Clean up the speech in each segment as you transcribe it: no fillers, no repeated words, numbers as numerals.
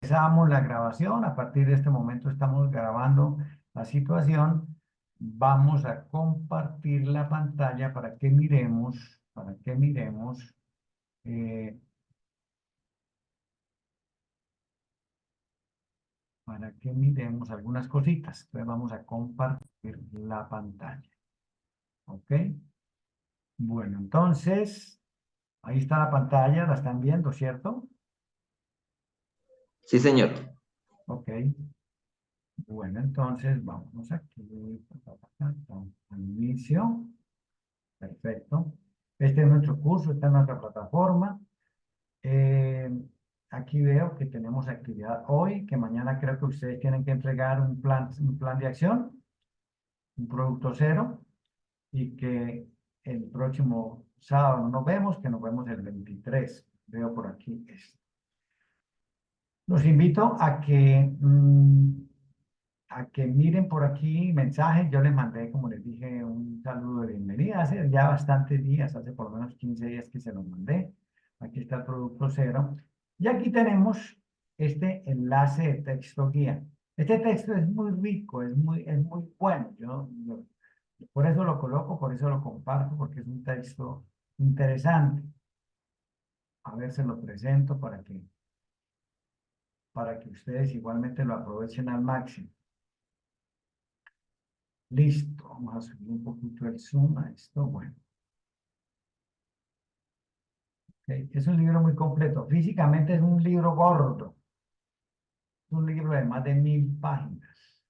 Empezamos la grabación. A partir de este momento estamos grabando la situación. Vamos a compartir la pantalla eh, para que miremos algunas cositas. Entonces vamos a compartir la pantalla. ¿Ok? Bueno, entonces, ahí está la pantalla, la están viendo, ¿cierto? Sí, señor. Ok. Bueno, entonces vamos aquí al inicio. Perfecto. Este es nuestro curso, esta es nuestra plataforma. Eh, Aquí veo que tenemos actividad hoy, que mañana creo que ustedes tienen que entregar un plan de acción, un producto cero, y que el próximo sábado no nos vemos, que nos vemos el 23. Veo por aquí esto. Los invito a que miren por aquí mensajes. Yo les mandé, como les dije, un saludo de bienvenida hace ya bastantes días, hace por lo menos 15 días que se los mandé. Aquí está el producto cero. Y aquí tenemos este enlace de texto guía. Este texto es muy rico, es muy bueno. Por eso lo coloco, por eso lo comparto, porque es un texto interesante. A ver, se lo presento para que ustedes igualmente lo aprovechen al máximo. Listo, vamos a subir un poquito el zoom a esto. Bueno, okay. Es un libro muy completo. Físicamente es un libro gordo. Es un libro de más de 1000 páginas.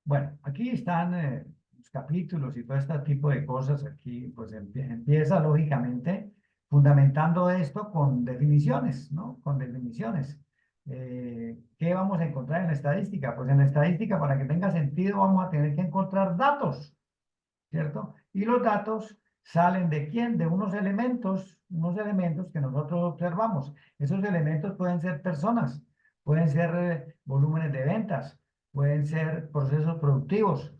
Bueno, aquí están los capítulos y todo este tipo de cosas. Aquí pues empieza lógicamente fundamentando esto con definiciones, ¿no? Con definiciones. ¿Qué vamos a encontrar en la estadística? Pues en la estadística, para que tenga sentido, vamos a tener que encontrar datos. ¿Cierto? Y los datos salen ¿de quién? De unos elementos que nosotros observamos. Esos elementos pueden ser personas, pueden ser volúmenes de ventas, pueden ser procesos productivos.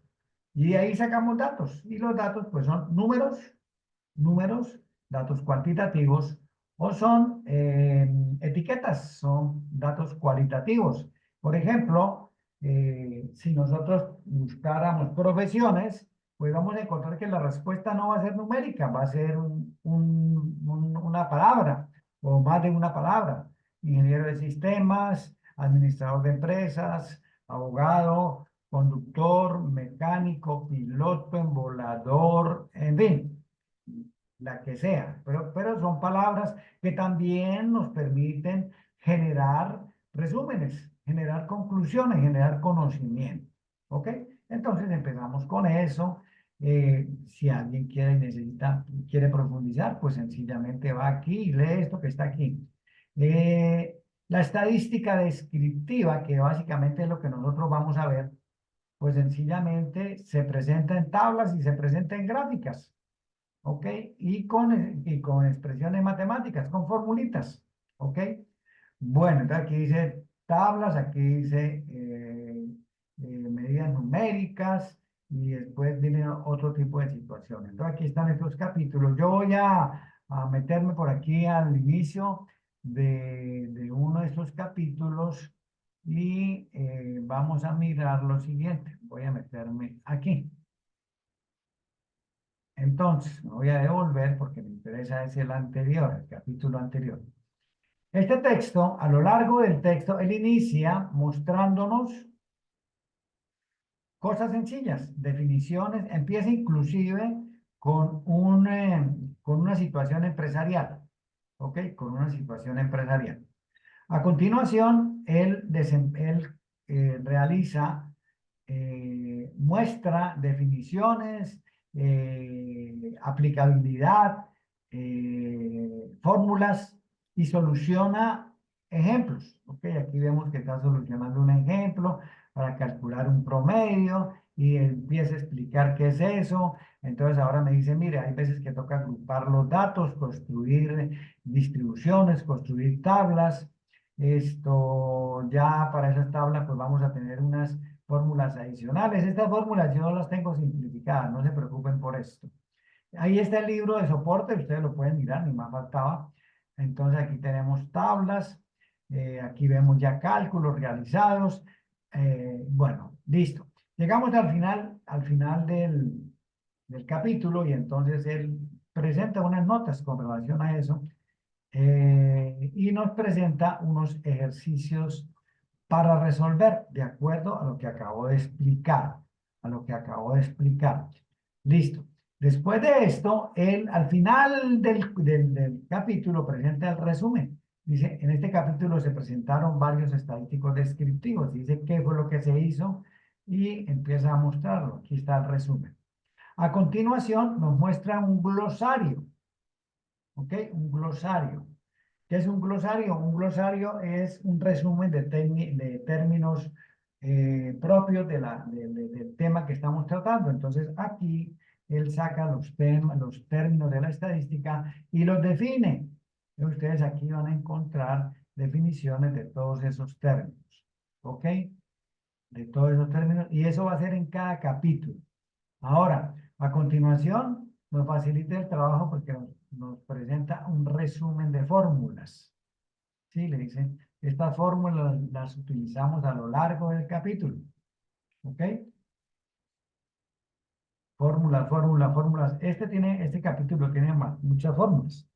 Y ahí sacamos datos. Y los datos pues son números, datos cuantitativos, o son etiquetas, son datos cualitativos. Por ejemplo, si nosotros buscáramos profesiones, pues vamos a encontrar que la respuesta no va a ser numérica, va a ser una palabra o más de una palabra. Ingeniero de sistemas, administrador de empresas, abogado, conductor, mecánico, piloto, embolador, en fin, la que sea. Pero son palabras que también nos permiten generar resúmenes, generar conclusiones, generar conocimiento. ¿Ok? Entonces empezamos con eso. Si alguien quiere profundizar, pues sencillamente va aquí y lee esto que está aquí. La estadística descriptiva, que básicamente es lo que nosotros vamos a ver, pues sencillamente se presenta en tablas y se presenta en gráficas, ¿ok? Y con expresiones matemáticas, con formulitas, ¿ok? Bueno, entonces aquí dice tablas, aquí dice medidas numéricas y después viene otro tipo de situaciones. Entonces aquí están estos capítulos. Yo voy a meterme por aquí al inicio de uno de estos capítulos y vamos a mirar lo siguiente. Voy a meterme aquí. Entonces, me voy a devolver porque me interesa es el anterior, el capítulo anterior. Este texto, a lo largo del texto, él inicia mostrándonos cosas sencillas, definiciones, empieza inclusive con una situación empresarial, ¿ok? Con una situación empresarial. A continuación, él realiza, muestra definiciones, aplicabilidad, fórmulas y soluciona ejemplos. ¿Ok? Aquí vemos que está solucionando un ejemplo para calcular un promedio y empieza a explicar qué es eso. Entonces ahora me dice, mire, hay veces que toca agrupar los datos, construir distribuciones, construir tablas. Esto ya para esas tablas pues vamos a tener unas fórmulas adicionales. Estas fórmulas yo las tengo simplificadas, no se preocupen por esto. Ahí está el libro de soporte, ustedes lo pueden mirar, ni más faltaba. Entonces aquí tenemos tablas, aquí vemos ya cálculos realizados. Bueno, listo. Llegamos al final del capítulo y entonces él presenta unas notas con relación a eso y nos presenta unos ejercicios para resolver de acuerdo a lo que acabo de explicar, a lo que acabo de explicar. Listo. Después de esto, él al final del capítulo presenta el resumen. Dice, en este capítulo se presentaron varios estadísticos descriptivos. Dice qué fue lo que se hizo y empieza a mostrarlo. Aquí está el resumen. A continuación nos muestra un glosario. ¿Ok? Un glosario. ¿Qué es un glosario? Un glosario es un resumen de términos propios del tema que estamos tratando. Entonces, aquí él saca los términos de la estadística y los define. Y ustedes aquí van a encontrar definiciones de todos esos términos. ¿Ok? De todos esos términos. Y eso va a ser en cada capítulo. Ahora, a continuación, nos facilita el trabajo porque nos presenta un resumen de fórmulas. Sí, le dicen, estas fórmulas las utilizamos a lo largo del capítulo. ¿Ok? Fórmulas, fórmulas, fórmulas. Este capítulo tiene muchas fórmulas.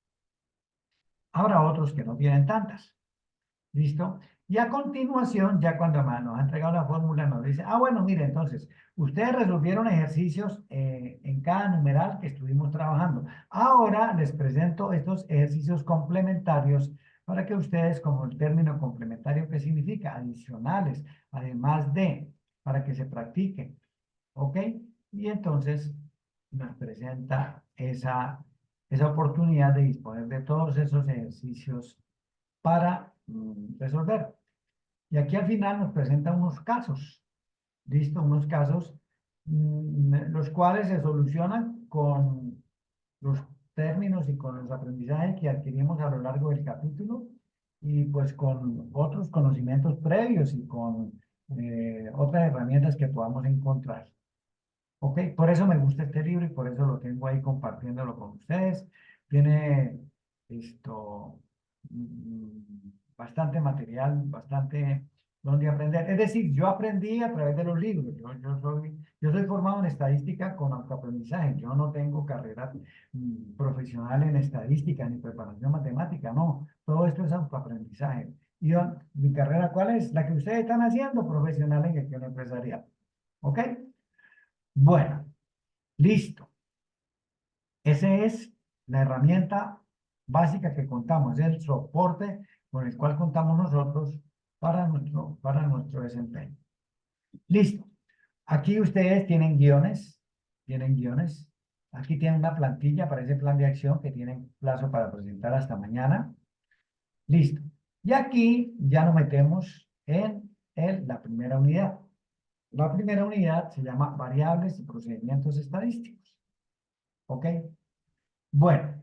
Habrá otros que no tienen tantas. ¿Listo? Y a continuación, ya cuando nos ha entregado la fórmula, nos dice, ah, bueno, mire, entonces, ustedes resolvieron ejercicios en cada numeral que estuvimos trabajando. Ahora les presento estos ejercicios complementarios para que ustedes, como el término complementario que significa, adicionales, además de, para que se practiquen. ¿Ok? Y entonces nos presenta esa oportunidad de disponer de todos esos ejercicios para resolver. Y aquí al final nos presenta unos casos, ¿listo? Unos casos los cuales se solucionan con los términos y con los aprendizajes que adquirimos a lo largo del capítulo y pues con otros conocimientos previos y con otras herramientas que podamos encontrar. ¿Ok? Por eso me gusta este libro y por eso lo tengo ahí compartiéndolo con ustedes. Tiene esto, bastante material, bastante donde aprender. Es decir, yo aprendí a través de los libros. Yo soy formado en estadística con autoaprendizaje. Yo no tengo carrera profesional en estadística ni preparación matemática. No, todo esto es autoaprendizaje. Y mi carrera, ¿cuál es? La que ustedes están haciendo, profesional en gestión empresarial. ¿Ok? Bueno, listo. Esa es la herramienta básica que contamos, el soporte con el cual contamos nosotros para nuestro desempeño. Listo. Aquí ustedes tienen guiones, tienen guiones. Aquí tienen una plantilla para ese plan de acción que tienen plazo para presentar hasta mañana. Listo. Y aquí ya nos metemos en la primera unidad. La primera unidad se llama variables y procedimientos estadísticos. ¿Ok? Bueno,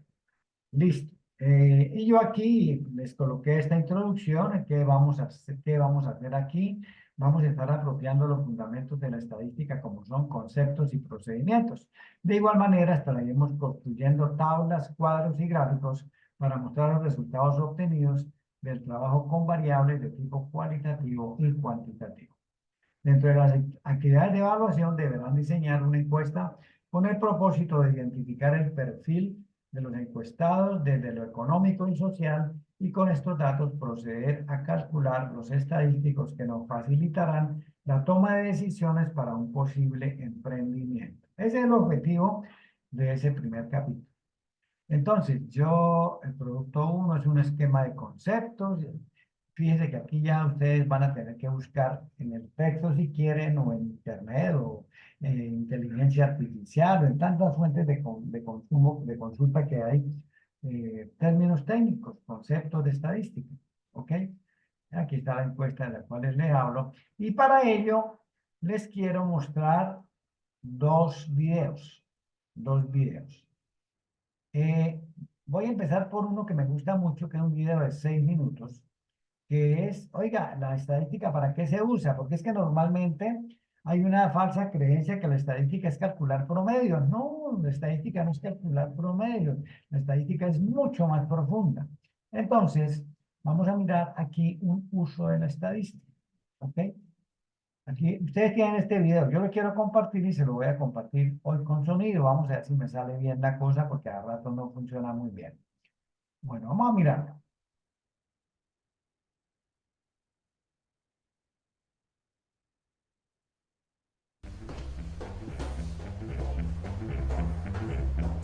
listo. Y yo aquí les coloqué esta introducción. ¿Qué vamos a hacer aquí? Vamos a estar apropiando los fundamentos de la estadística como son conceptos y procedimientos. De igual manera, estaremos construyendo tablas, cuadros y gráficos para mostrar los resultados obtenidos del trabajo con variables de tipo cualitativo y cuantitativo. Dentro de las actividades de evaluación deberán diseñar una encuesta con el propósito de identificar el perfil de los encuestados desde lo económico y social y con estos datos proceder a calcular los estadísticos que nos facilitarán la toma de decisiones para un posible emprendimiento. Ese es el objetivo de ese primer capítulo. Entonces, el producto 1 es un esquema de conceptos. Fíjense que aquí ya ustedes van a tener que buscar en el texto si quieren o en internet o inteligencia artificial o en tantas fuentes de consulta que hay, términos técnicos, conceptos de estadística. ¿Ok? Aquí está la encuesta de la cual les hablo. Y para ello les quiero mostrar dos videos. Dos videos. Voy a empezar por uno que me gusta mucho, que es un video de 6 minutos, que es, oiga, la estadística, ¿para qué se usa? Porque es que normalmente hay una falsa creencia que la estadística es calcular promedios. No, la estadística no es calcular promedios. La estadística es mucho más profunda. Entonces, vamos a mirar aquí un uso de la estadística. ¿Ok? Aquí ustedes tienen este video. Yo lo quiero compartir y se lo voy a compartir hoy con sonido. Vamos a ver si me sale bien la cosa porque a rato no funciona muy bien. Bueno, vamos a mirar.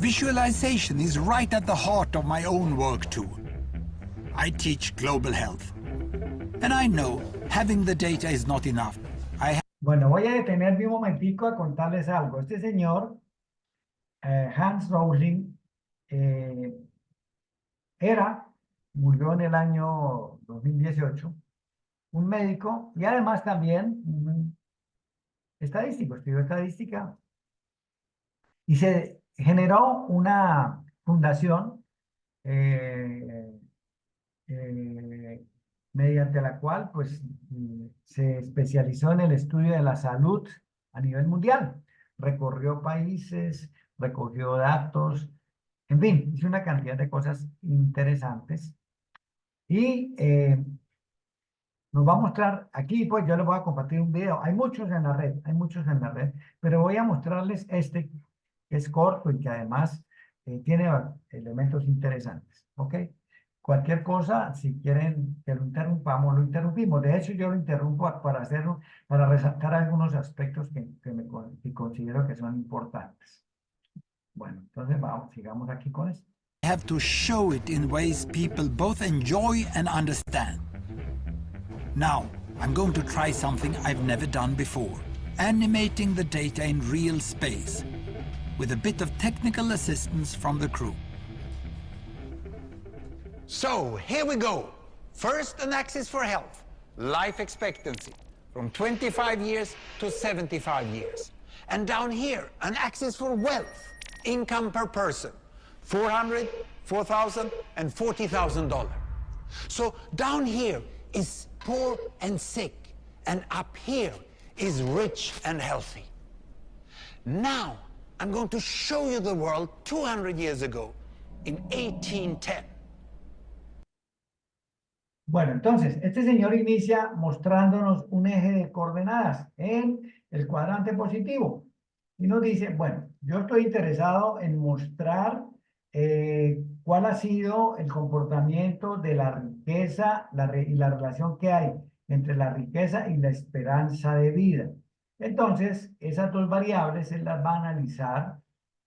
Visualization is right at the heart of my own work too. I teach global health. And I know having the data is not enough. Bueno, voy a detenerme un momentico a contarles algo. Este señor, Hans Rosling, murió en el año 2018, un médico y además también un estadístico, estudió estadística y se generó una fundación mediante la cual pues se especializó en el estudio de la salud a nivel mundial. Recorrió países, recogió datos, en fin, hizo una cantidad de cosas interesantes. Y nos va a mostrar aquí, pues yo les voy a compartir un video. Hay muchos en la red, pero voy a mostrarles este que es corto y que además tiene elementos interesantes, ¿ok? Cualquier cosa, si quieren que lo interrumpamos, lo interrumpimos. De hecho, yo lo interrumpo para resaltar algunos aspectos que considero que son importantes. Bueno, entonces vamos, sigamos aquí con esto. I have to show it in ways people both enjoy and understand. Now, I'm going to try something I've never done before. Animating the data in real space, with a bit of technical assistance from the crew. So, here we go. First, an axis for health, life expectancy, from 25 years to 75 years. And down here, an axis for wealth, income per person, $400, $4,000, and $40,000. So down here is poor and sick, and up here is rich and healthy. Now, I'm going to show you the world 200 years ago, in 1810. Bueno, entonces, este señor inicia mostrándonos un eje de coordenadas en el cuadrante positivo. Y nos dice, bueno, yo estoy interesado en mostrar cuál ha sido el comportamiento de la riqueza y la relación que hay entre la riqueza y la esperanza de vida. Entonces, esas dos variables él las va a analizar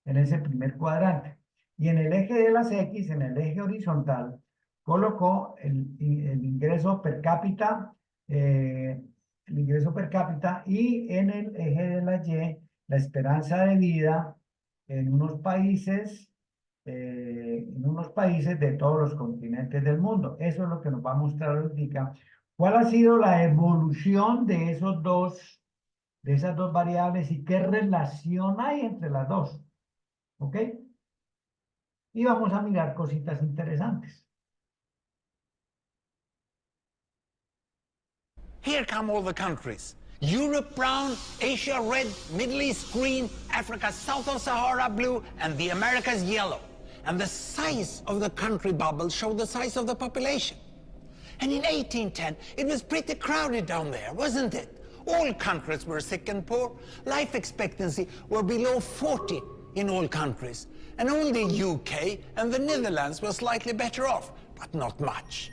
en ese primer cuadrante. Y en el eje de las X, en el eje horizontal, colocó el ingreso per cápita, y en el eje de la Y, la esperanza de vida en unos países de todos los continentes del mundo. Eso es lo que nos va a mostrar ahorita. ¿Cuál ha sido la evolución de esas dos variables y qué relación hay entre las dos? ¿Ok? Y vamos a mirar cositas interesantes. Here come all the countries. Europe brown, Asia red, Middle East green, Africa south of Sahara blue, and the Americas yellow. And the size of the country bubbles show the size of the population. And in 1810, it was pretty crowded down there, wasn't it? All countries were sick and poor. Life expectancy were below 40 in all countries. And only UK and the Netherlands were slightly better off, but not much.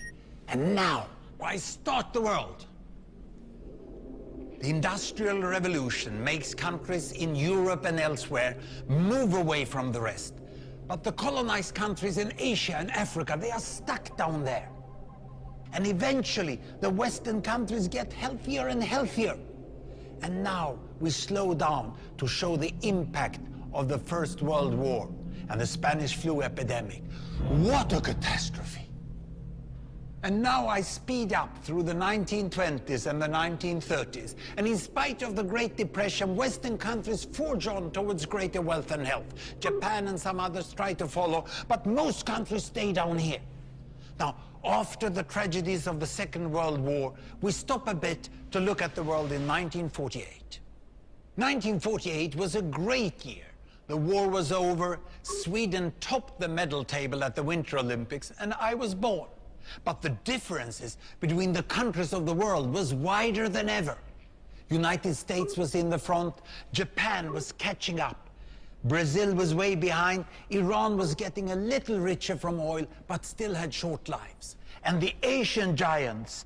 And now, why start the world? The Industrial Revolution makes countries in Europe and elsewhere move away from the rest. But the colonized countries in Asia and Africa, they are stuck down there. And eventually, the Western countries get healthier and healthier. And now we slow down to show the impact of the First World War and the Spanish flu epidemic. What a catastrophe! And now I speed up through the 1920s and the 1930s. And in spite of the Great Depression, Western countries forge on towards greater wealth and health. Japan and some others try to follow, but most countries stay down here. Now, after the tragedies of the Second World War, we stop a bit to look at the world in 1948. 1948 was a great year. The war was over, Sweden topped the medal table at the Winter Olympics, and I was born. But the differences between the countries of the world was wider than ever. United States was in the front, Japan was catching up, Brazil was way behind, Iran was getting a little richer from oil, but still had short lives. And the Asian giants,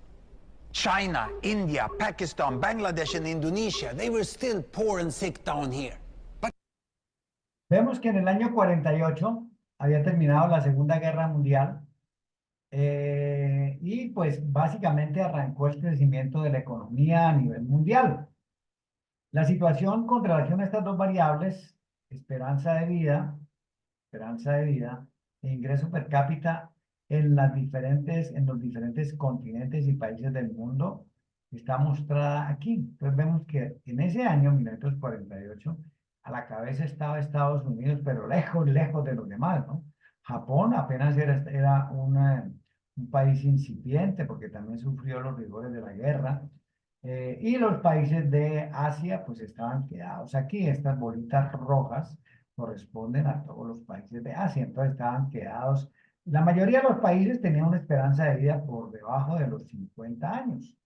China, India, Pakistan, Bangladesh and Indonesia, they were still poor and sick down here. Vemos que en el año 48 había terminado la Segunda Guerra Mundial y pues básicamente arrancó el crecimiento de la economía a nivel mundial. La situación con relación a estas dos variables, esperanza de vida e ingreso per cápita en los diferentes continentes y países del mundo, está mostrada aquí. Entonces vemos que en ese año, 1948, a la cabeza estaba Estados Unidos, pero lejos, lejos de los demás, ¿no? Japón apenas era un país incipiente, porque también sufrió los rigores de la guerra. Y los países de Asia, pues estaban quedados aquí. Estas bolitas rojas corresponden a todos los países de Asia, entonces estaban quedados. La mayoría de los países tenían una esperanza de vida por debajo de los 50 años,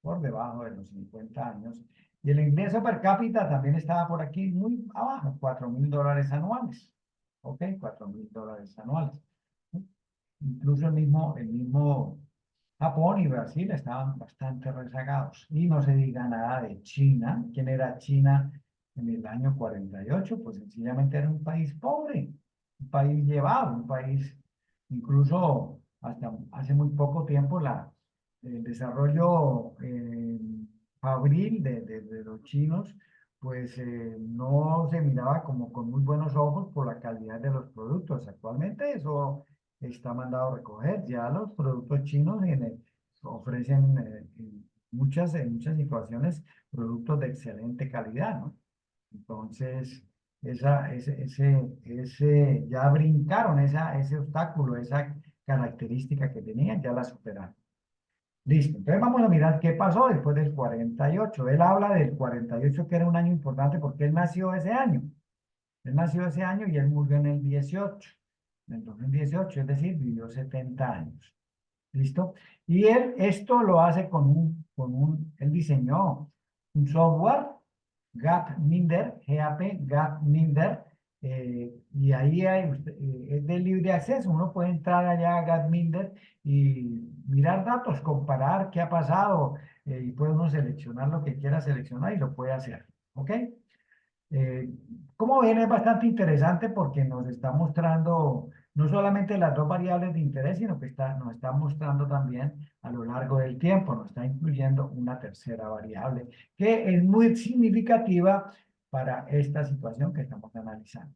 por debajo de los 50 años. Y el ingreso per cápita también estaba por aquí muy abajo, $4.000 anuales. ¿Ok? $4.000 anuales. Incluso el mismo Japón y Brasil estaban bastante rezagados. Y no se diga nada de China. ¿Quién era China en el año 48? Pues sencillamente era un país pobre, un país llevado, un país, incluso hasta hace muy poco tiempo, el desarrollo fabril de los chinos, pues no se miraba como con muy buenos ojos por la calidad de los productos. Actualmente eso está mandado a recoger. Ya los productos chinos ofrecen en muchas situaciones productos de excelente calidad, ¿no? Entonces, ya brincaron ese obstáculo, esa característica que tenían, ya la superaron. Listo, entonces vamos a mirar qué pasó después del 48. Él habla del 48, que era un año importante porque él nació ese año. Él nació ese año y él murió en el 18, en el 2018, es decir, vivió 70 años. ¿Listo? Y él esto lo hace él diseñó un software, Gapminder, Gapminder, y ahí es de libre acceso. Uno puede entrar allá a Gapminder y mirar datos, comparar qué ha pasado, y puede uno seleccionar lo que quiera seleccionar y lo puede hacer. ¿Ok? Como ven, es bastante interesante porque nos está mostrando no solamente las dos variables de interés, sino que nos está mostrando también a lo largo del tiempo, nos está incluyendo una tercera variable que es muy significativa para esta situación que estamos analizando.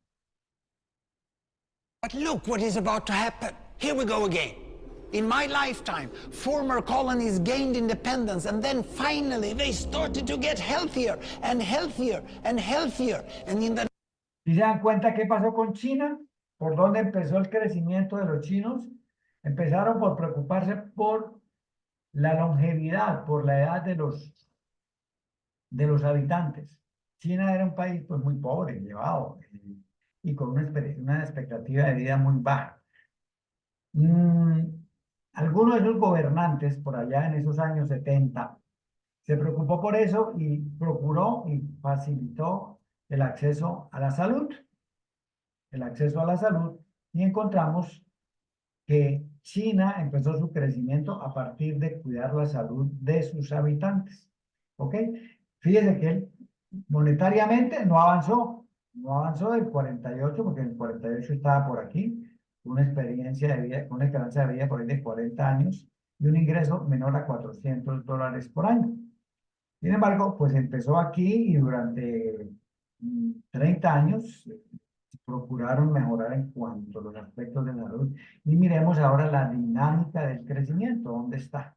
But look what is about to happen. Here we go again. In my lifetime, former colonies gained independence, and then finally they started to get healthier and healthier and healthier. And in the... ¿Sí se dan cuenta qué pasó con China? ¿Por dónde empezó el crecimiento de los chinos? Empezaron por preocuparse por la longevidad, por la edad de los habitantes. China era un país pues muy pobre, llevado, y con una expectativa de vida muy baja. Algunos de los gobernantes por allá en esos años 70 se preocupó por eso y procuró y facilitó el acceso a la salud. Y encontramos que China empezó su crecimiento a partir de cuidar la salud de sus habitantes. ¿Ok? Fíjense que él monetariamente no avanzó del 48, porque en el 48 estaba por aquí, una experiencia de vida, una esperanza de vida por ahí de 40 años y un ingreso menor a $400 por año. Sin embargo, pues empezó aquí y durante 30 años procuraron mejorar en cuanto a los aspectos de salud. Y miremos ahora la dinámica del crecimiento, ¿dónde está?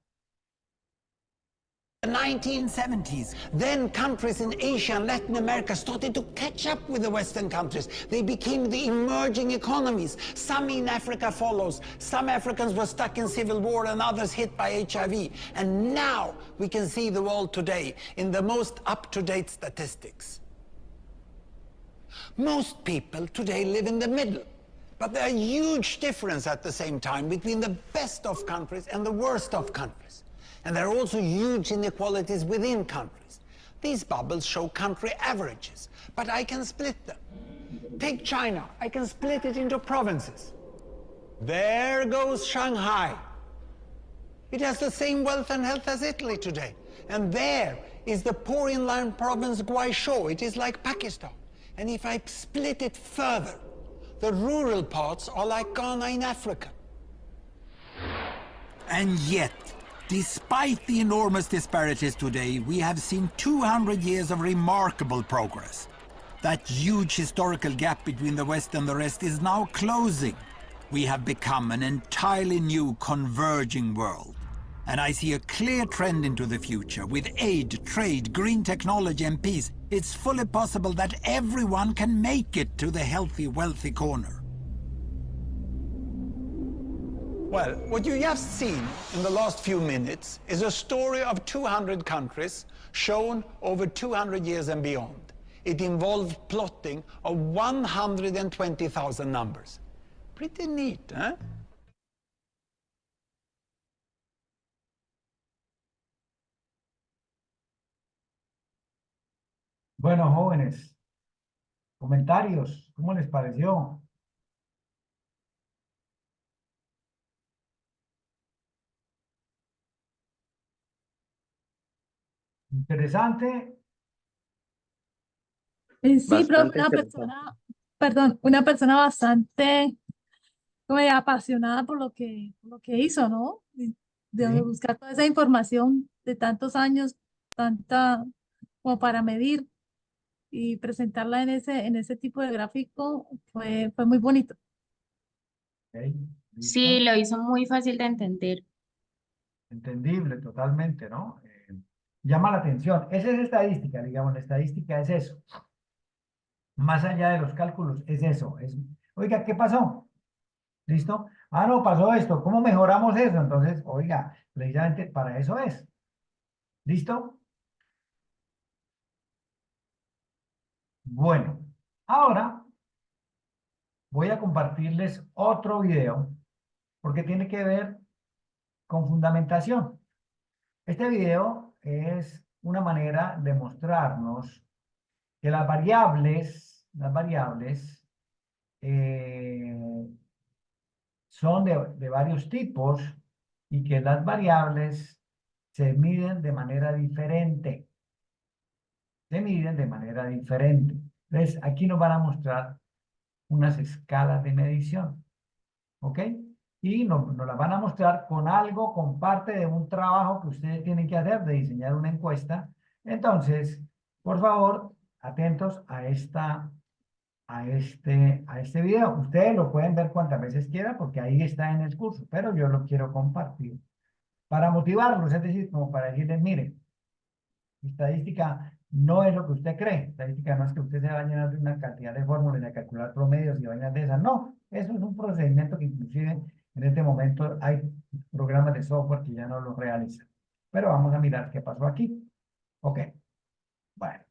The 1970s, then countries in Asia and Latin America started to catch up with the Western countries. They became the emerging economies. Some in Africa follows. Some Africans were stuck in civil war and others hit by HIV. And now we can see the world today in the most up-to-date statistics. Most people today live in the middle. But there are huge differences at the same time between the best of countries and the worst of countries. And there are also huge inequalities within countries. These bubbles show country averages, but I can split them. Take China, I can split it into provinces. There goes Shanghai. It has the same wealth and health as Italy today. And there is the poor inland province Guizhou. It is like Pakistan. And if I split it further, the rural parts are like Ghana in Africa. And yet, despite the enormous disparities today, we have seen 200 years of remarkable progress. That huge historical gap between the West and the rest is now closing. We have become an entirely new converging world. And I see a clear trend into the future. With aid, trade, green technology and peace, it's fully possible that everyone can make it to the healthy, wealthy corner. Well, what you have seen in the last few minutes is a story of 200 countries shown over 200 years and beyond. It involved plotting of 120,000 numbers. Pretty neat, huh? Bueno, jóvenes, comentarios, ¿cómo les pareció? Interesante. Sí, profe, Bastante una interesante. persona, perdón, una persona bastante como apasionada por lo que hizo, ¿no? Y de Sí. buscar toda esa información de tantos años, tanta como para medir y presentarla en ese tipo de gráfico fue muy bonito. Ok, Sí, listo. lo hizo muy fácil de entender. Entendible totalmente, ¿no? Llama la atención. Esa es estadística, digamos, la estadística es eso. Más allá de los cálculos, es eso. Oiga, ¿qué pasó? ¿Listo? Ah, no, pasó esto. ¿Cómo mejoramos eso? Entonces, oiga, precisamente para eso es. ¿Listo? Bueno, ahora voy a compartirles otro video porque tiene que ver con fundamentación. Este video es una manera de mostrarnos que las variables son de varios tipos y que las variables se miden de manera diferente. Se miden de manera diferente. Entonces, aquí nos van a mostrar unas escalas de medición. ¿Ok? Y nos las van a mostrar con algo, con parte de un trabajo que ustedes tienen que hacer, de diseñar una encuesta. Entonces, por favor, atentos a este video. Ustedes lo pueden ver cuantas veces quieran porque ahí está en el curso, pero yo lo quiero compartir para motivarlos, es decir, como para decirles, miren, estadística no es lo que usted cree. Estadística no es que usted se va a llenar de una cantidad de fórmulas y a calcular promedios y vainas de esas. No, eso es un procedimiento que inclusive en este momento hay programas de software que ya no lo realizan. Pero vamos a mirar qué pasó aquí. Ok, bueno.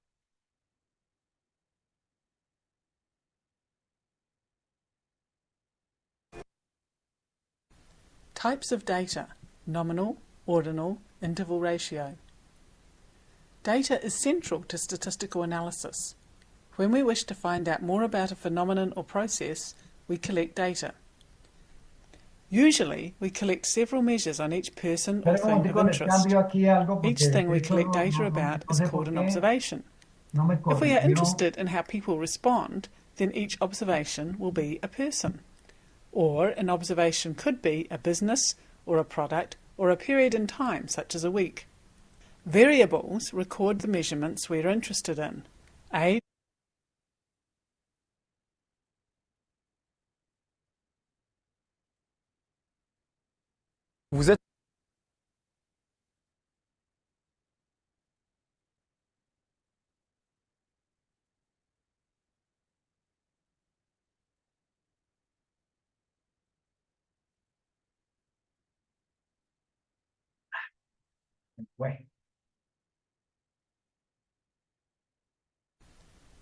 Types of data: nominal, ordinal, interval ratio. Data is central to statistical analysis. When we wish to find out more about a phenomenon or process, we collect data. Usually, we collect several measures on each person or Espera un thing of momentico, les interest. cambio aquí algo porque Each thing we esto collect data about is sé called por an qué observation. no me If we are corrigió. interested in how people respond, then each observation will be a person. Or an observation could be a business or a product or a period in time, such as a week. Variables record the measurements we are interested in. Age, Vous êtes Bueno,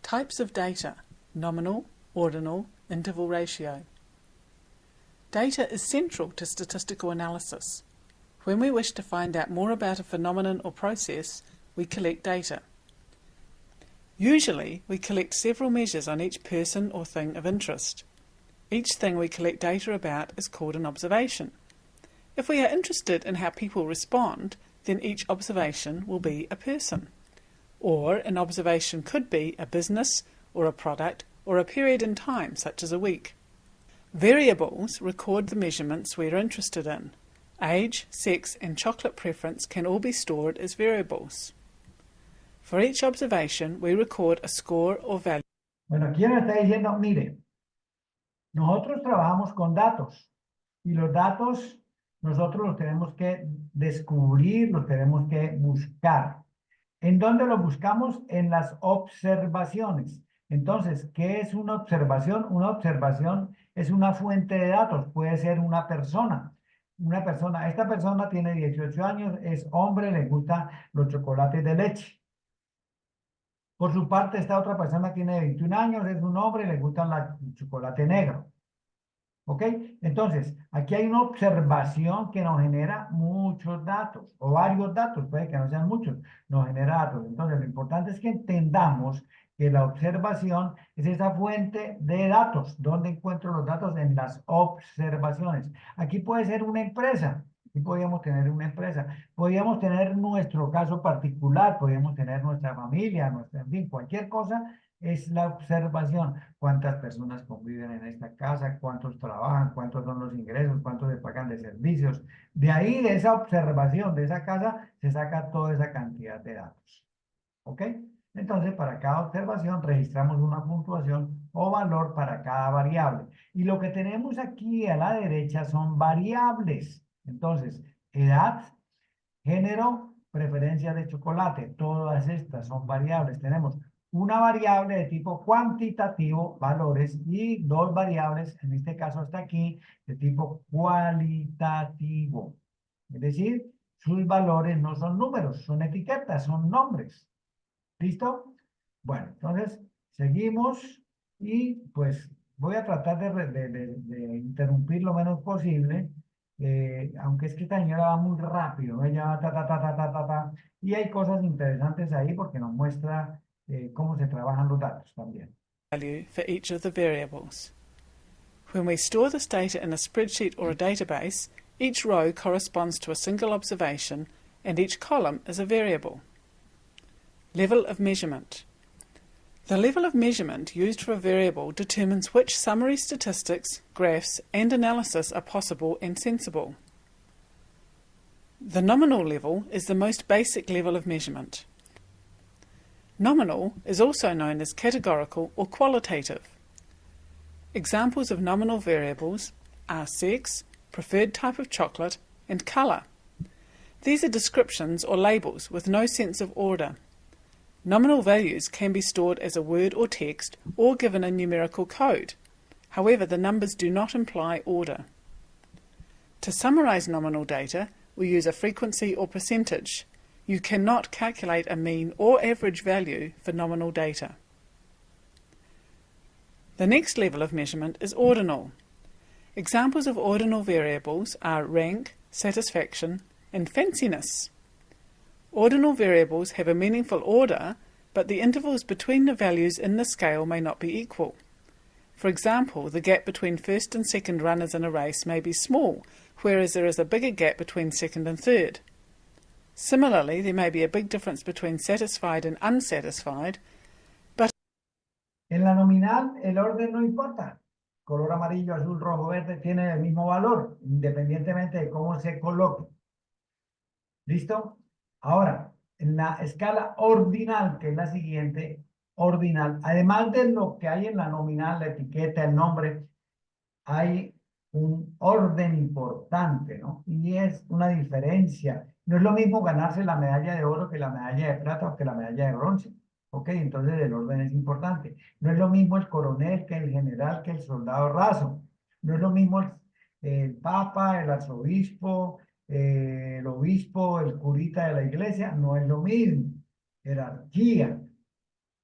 types of data: nominal, ordinal, interval ratio. Data is central to statistical analysis. When we wish to find out more about a phenomenon or process, we collect data. Usually, we collect several measures on each person or thing of interest. Each thing we collect data about is called an observation. If we are interested in how people respond, then each observation will be a person. Or an observation could be a business, or a product, or a period in time, such as a week. Variables record the measurements we are interested in. Age, sex, and chocolate preference can all be stored as variables. For each observation, we record a score or value. Bueno, aquí me está diciendo, mire, nosotros trabajamos con datos y los datos nosotros los tenemos que descubrir, los tenemos que buscar. ¿En dónde los buscamos? En las observaciones. Entonces, ¿qué es una observación? Una observación es una fuente de datos, puede ser una persona. Esta persona tiene 18 años, es hombre, le gustan los chocolates de leche. Por su parte, esta otra persona tiene 21 años, es un hombre, le gustan el chocolate negro. ¿Ok? Entonces, aquí hay una observación que nos genera muchos datos, o varios datos, puede que no sean muchos, nos genera datos. Entonces, lo importante es que entendamos que la observación es esa fuente de datos. ¿Dónde encuentro los datos? En las observaciones. Aquí puede ser una empresa. Aquí podríamos tener una empresa. Podríamos tener nuestro caso particular, podríamos tener nuestra familia, en fin, cualquier cosa. Es la observación. ¿Cuántas personas conviven en esta casa? ¿Cuántos trabajan? ¿Cuántos son los ingresos? ¿Cuántos se pagan de servicios? De ahí, de esa observación, de esa casa, se saca toda esa cantidad de datos. ¿Ok? Entonces, para cada observación registramos una puntuación o valor para cada variable. Y lo que tenemos aquí a la derecha son variables. Entonces, edad, género, preferencia de chocolate. Todas estas son variables. Tenemos una variable de tipo cuantitativo, valores, y dos variables, en este caso hasta aquí, de tipo cualitativo. Es decir, sus valores no son números, son etiquetas, son nombres. ¿Listo? Bueno, entonces seguimos y pues voy a tratar de interrumpir lo menos posible, aunque es que esta señora va muy rápido, ¿no? Ella va ta, y hay cosas interesantes ahí porque nos muestra cómo se trabajan los datos también. Value for each of the variables. When we store this data in a spreadsheet or a database, each row corresponds to a single observation and each column is a variable. Level of measurement. The level of measurement used for a variable determines which summary statistics, graphs, and analysis are possible and sensible. The nominal level is the most basic level of measurement. Nominal is also known as categorical or qualitative. Examples of nominal variables are sex, preferred type of chocolate, and colour. These are descriptions or labels with no sense of order. Nominal values can be stored as a word or text or given a numerical code. However, the numbers do not imply order. To summarise nominal data, we use a frequency or percentage. You cannot calculate a mean or average value for nominal data. The next level of measurement is ordinal. Examples of ordinal variables are rank, satisfaction, and fanciness. Ordinal variables have a meaningful order, but the intervals between the values in the scale may not be equal. For example, the gap between first and second runners in a race may be small, whereas there is a bigger gap between second and third. Similarly, there may be a big difference between satisfied and unsatisfied, but en la nominal el orden no importa. Color amarillo, azul, rojo, verde tiene el mismo valor, independientemente de cómo se coloque. ¿Listo? Ahora, en la escala ordinal, que es la siguiente, ordinal, además de lo que hay en la nominal, la etiqueta, el nombre, hay un orden importante, ¿no? Y es una diferencia. No es lo mismo ganarse la medalla de oro que la medalla de plata o que la medalla de bronce. ¿Ok? Entonces el orden es importante. No es lo mismo el coronel que el general que el soldado raso. No es lo mismo el papa, el arzobispo, el obispo, el curita de la iglesia. No es lo mismo. Jerarquía,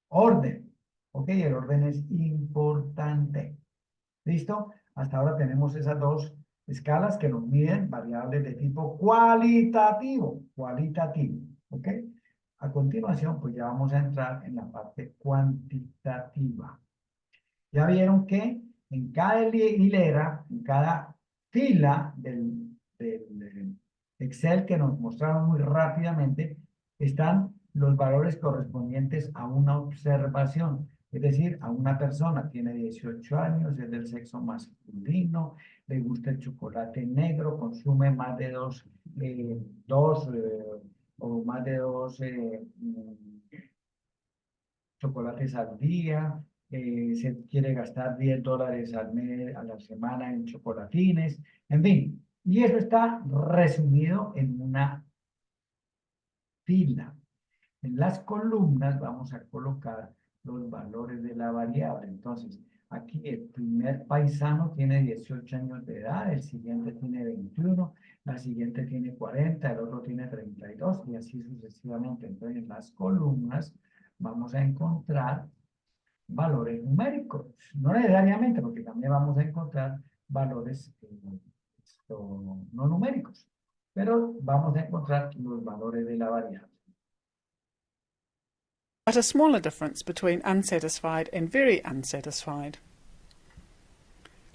orden. ¿Ok? El orden es importante. ¿Listo? Hasta ahora tenemos esas dos escalas que nos miden variables de tipo cualitativo, ¿ok? A continuación, pues ya vamos a entrar en la parte cuantitativa. Ya vieron que en cada hilera, en cada fila del Excel que nos mostraron muy rápidamente, están los valores correspondientes a una observación. Es decir, a una persona tiene 18 años, es del sexo masculino, le gusta el chocolate negro, consume más de dos o más de dos chocolates al día, se quiere gastar $10 al mes, a la semana en chocolatines, en fin. Y eso está resumido en una fila. En las columnas vamos a colocar los valores de la variable. Entonces, aquí el primer paisano tiene 18 años de edad, el siguiente tiene 21, la siguiente tiene 40, el otro tiene 32 y así sucesivamente. Entonces, en las columnas vamos a encontrar valores numéricos. No necesariamente, porque también vamos a encontrar valores no numéricos, pero vamos a encontrar los valores de la variable. But a smaller difference between unsatisfied and very unsatisfied.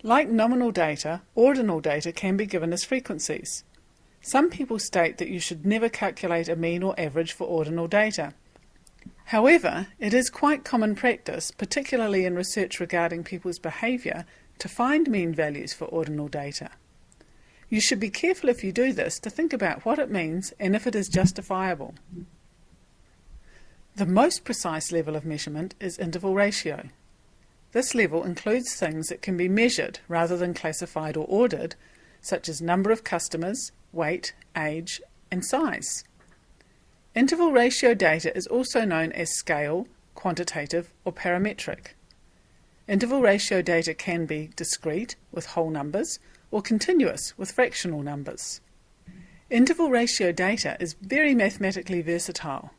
Like nominal data, ordinal data can be given as frequencies. Some people state that you should never calculate a mean or average for ordinal data. However, it is quite common practice, particularly in research regarding people's behaviour, to find mean values for ordinal data. You should be careful if you do this to think about what it means and if it is justifiable. The most precise level of measurement is interval ratio. This level includes things that can be measured rather than classified or ordered, such as number of customers, weight, age, and size. Interval ratio data is also known as scale, quantitative, or parametric. Interval ratio data can be discrete, with whole numbers, or continuous, with fractional numbers. Interval ratio data is very mathematically versatile.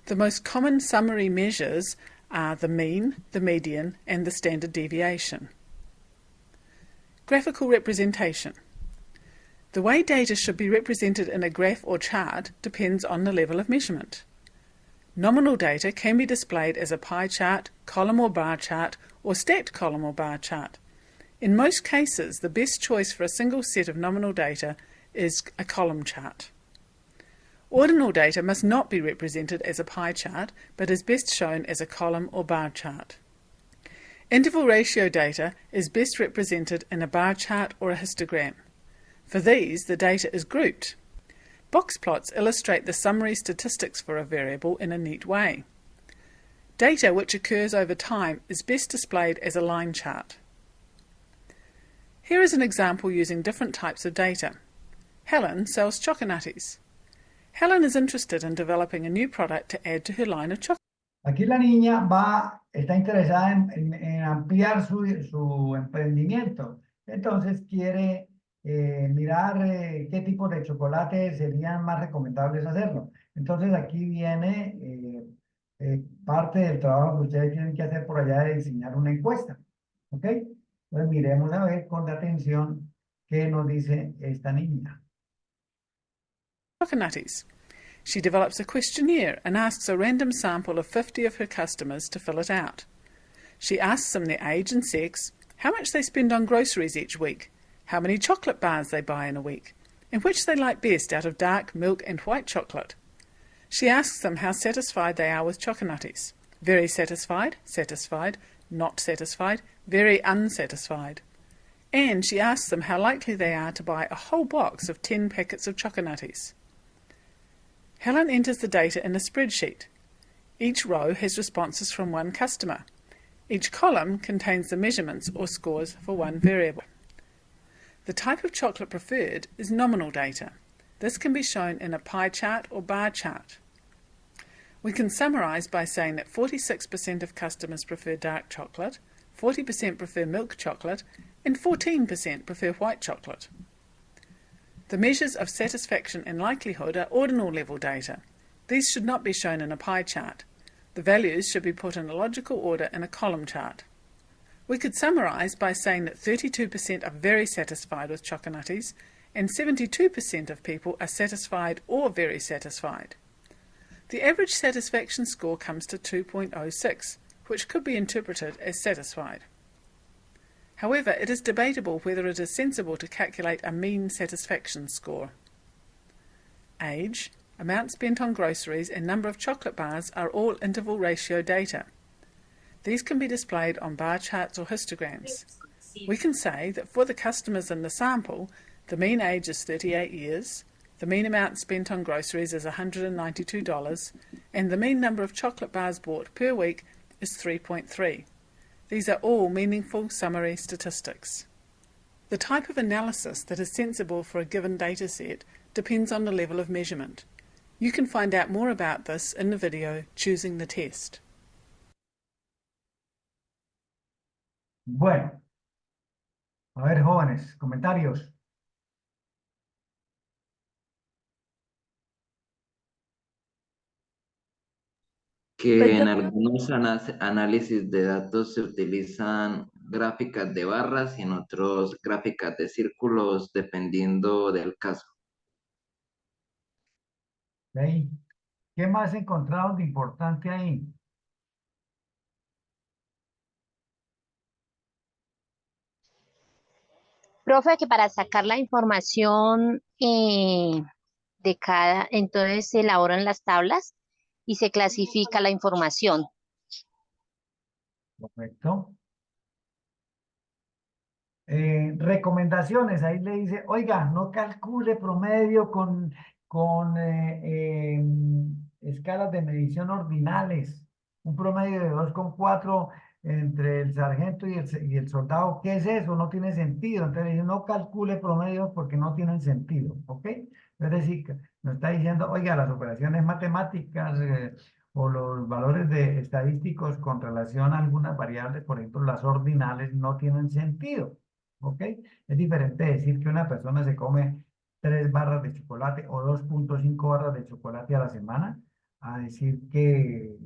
The most common summary measures are the mean, the median, and the standard deviation. Graphical representation. The way data should be represented in a graph or chart depends on the level of measurement. Nominal data can be displayed as a pie chart, column or bar chart, or stacked column or bar chart. In most cases, the best choice for a single set of nominal data is a column chart. Ordinal data must not be represented as a pie chart, but is best shown as a column or bar chart. Interval ratio data is best represented in a bar chart or a histogram. For these, the data is grouped. Box plots illustrate the summary statistics for a variable in a neat way. Data which occurs over time is best displayed as a line chart. Here is an example using different types of data. Helen sells Choconutties. Helen is interested in developing a new product to add to her line of chocolate. Aquí la niña está interesada en ampliar su emprendimiento. Entonces quiere mirar qué tipo de chocolates serían más recomendables hacerlo. Entonces aquí viene parte del trabajo que ustedes tienen que hacer por allá de diseñar una encuesta. ¿Ok? Entonces miremos a ver con atención qué nos dice esta niña. Choconutties. She develops a questionnaire and asks a random sample of 50 of her customers to fill it out. She asks them their age and sex, how much they spend on groceries each week, how many chocolate bars they buy in a week, and which they like best out of dark, milk and white chocolate. She asks them how satisfied they are with Choconutties. Very satisfied, satisfied, not satisfied, very unsatisfied. And she asks them how likely they are to buy a whole box of 10 packets of Choconutties. Helen enters the data in a spreadsheet. Each row has responses from one customer. Each column contains the measurements or scores for one variable. The type of chocolate preferred is nominal data. This can be shown in a pie chart or bar chart. We can summarise by saying that 46% of customers prefer dark chocolate, 40% prefer milk chocolate, and 14% prefer white chocolate. The measures of satisfaction and likelihood are ordinal level data. These should not be shown in a pie chart. The values should be put in a logical order in a column chart. We could summarise by saying that 32% are very satisfied with Choconutties and 72% of people are satisfied or very satisfied. The average satisfaction score comes to 2.06, which could be interpreted as satisfied. However, it is debatable whether it is sensible to calculate a mean satisfaction score. Age, amount spent on groceries and number of chocolate bars are all interval ratio data. These can be displayed on bar charts or histograms. We can say that for the customers in the sample, the mean age is 38 years, the mean amount spent on groceries is $192, and the mean number of chocolate bars bought per week is 3.3. These are all meaningful summary statistics. The type of analysis that is sensible for a given data set depends on the level of measurement. You can find out more about this in the video Choosing the Test. Bueno, a ver, jóvenes, comentarios. Que Pues en yo, algunos análisis de datos se utilizan gráficas de barras y en otros gráficas de círculos dependiendo del caso. ¿Ok? ¿Qué más encontraron de importante ahí? Profe, que para sacar la información de cada, entonces se elaboran las tablas y se clasifica la información. Correcto. Recomendaciones, ahí le dice, oiga, no calcule promedio con escalas de medición ordinales. Un promedio de 2,4 entre el sargento y el soldado. ¿Qué es eso? No tiene sentido. Entonces dice, no calcule promedio porque no tienen sentido. ¿Ok? Es decir, que nos está diciendo, oiga, las operaciones matemáticas o los valores estadísticos con relación a algunas variables, por ejemplo, las ordinales, no tienen sentido. ¿Ok? Es diferente decir que una persona se come 3 barras de chocolate o 2,5 barras de chocolate a la semana, a decir que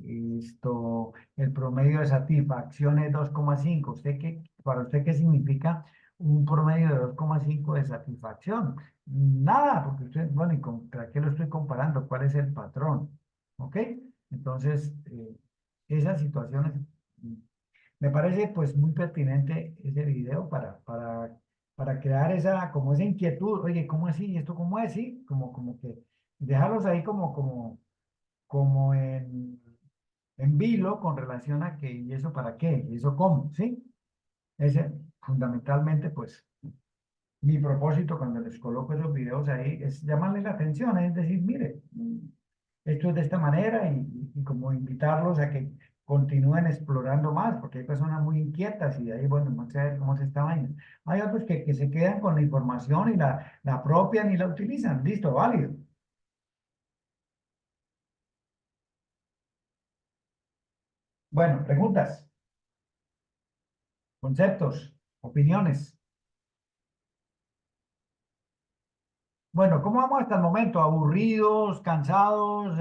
el promedio de satisfacción es 2,5. ¿Para usted qué significa un promedio de 2,5 de satisfacción? Nada, porque usted, bueno, ¿y contra qué lo estoy comparando? ¿Cuál es el patrón? ¿Ok? Entonces, esas situaciones. Me parece pues muy pertinente ese video para crear como esa inquietud. Oye, ¿cómo así? ¿Esto cómo es? Sí, como que dejarlos ahí como en vilo con relación a que, ¿y eso para qué? ¿Y eso cómo? ¿Sí? Ese, fundamentalmente, pues, mi propósito cuando les coloco esos videos ahí es llamarles la atención, es decir, mire, esto es de esta manera y como invitarlos a que continúen explorando más, porque hay personas muy inquietas y de ahí, bueno, vamos a ver cómo se está vaina. Hay otros que se quedan con la información y la apropian y la utilizan. Listo, válido. Bueno, preguntas, conceptos, opiniones. Bueno, ¿cómo vamos hasta el momento? ¿Aburridos, cansados,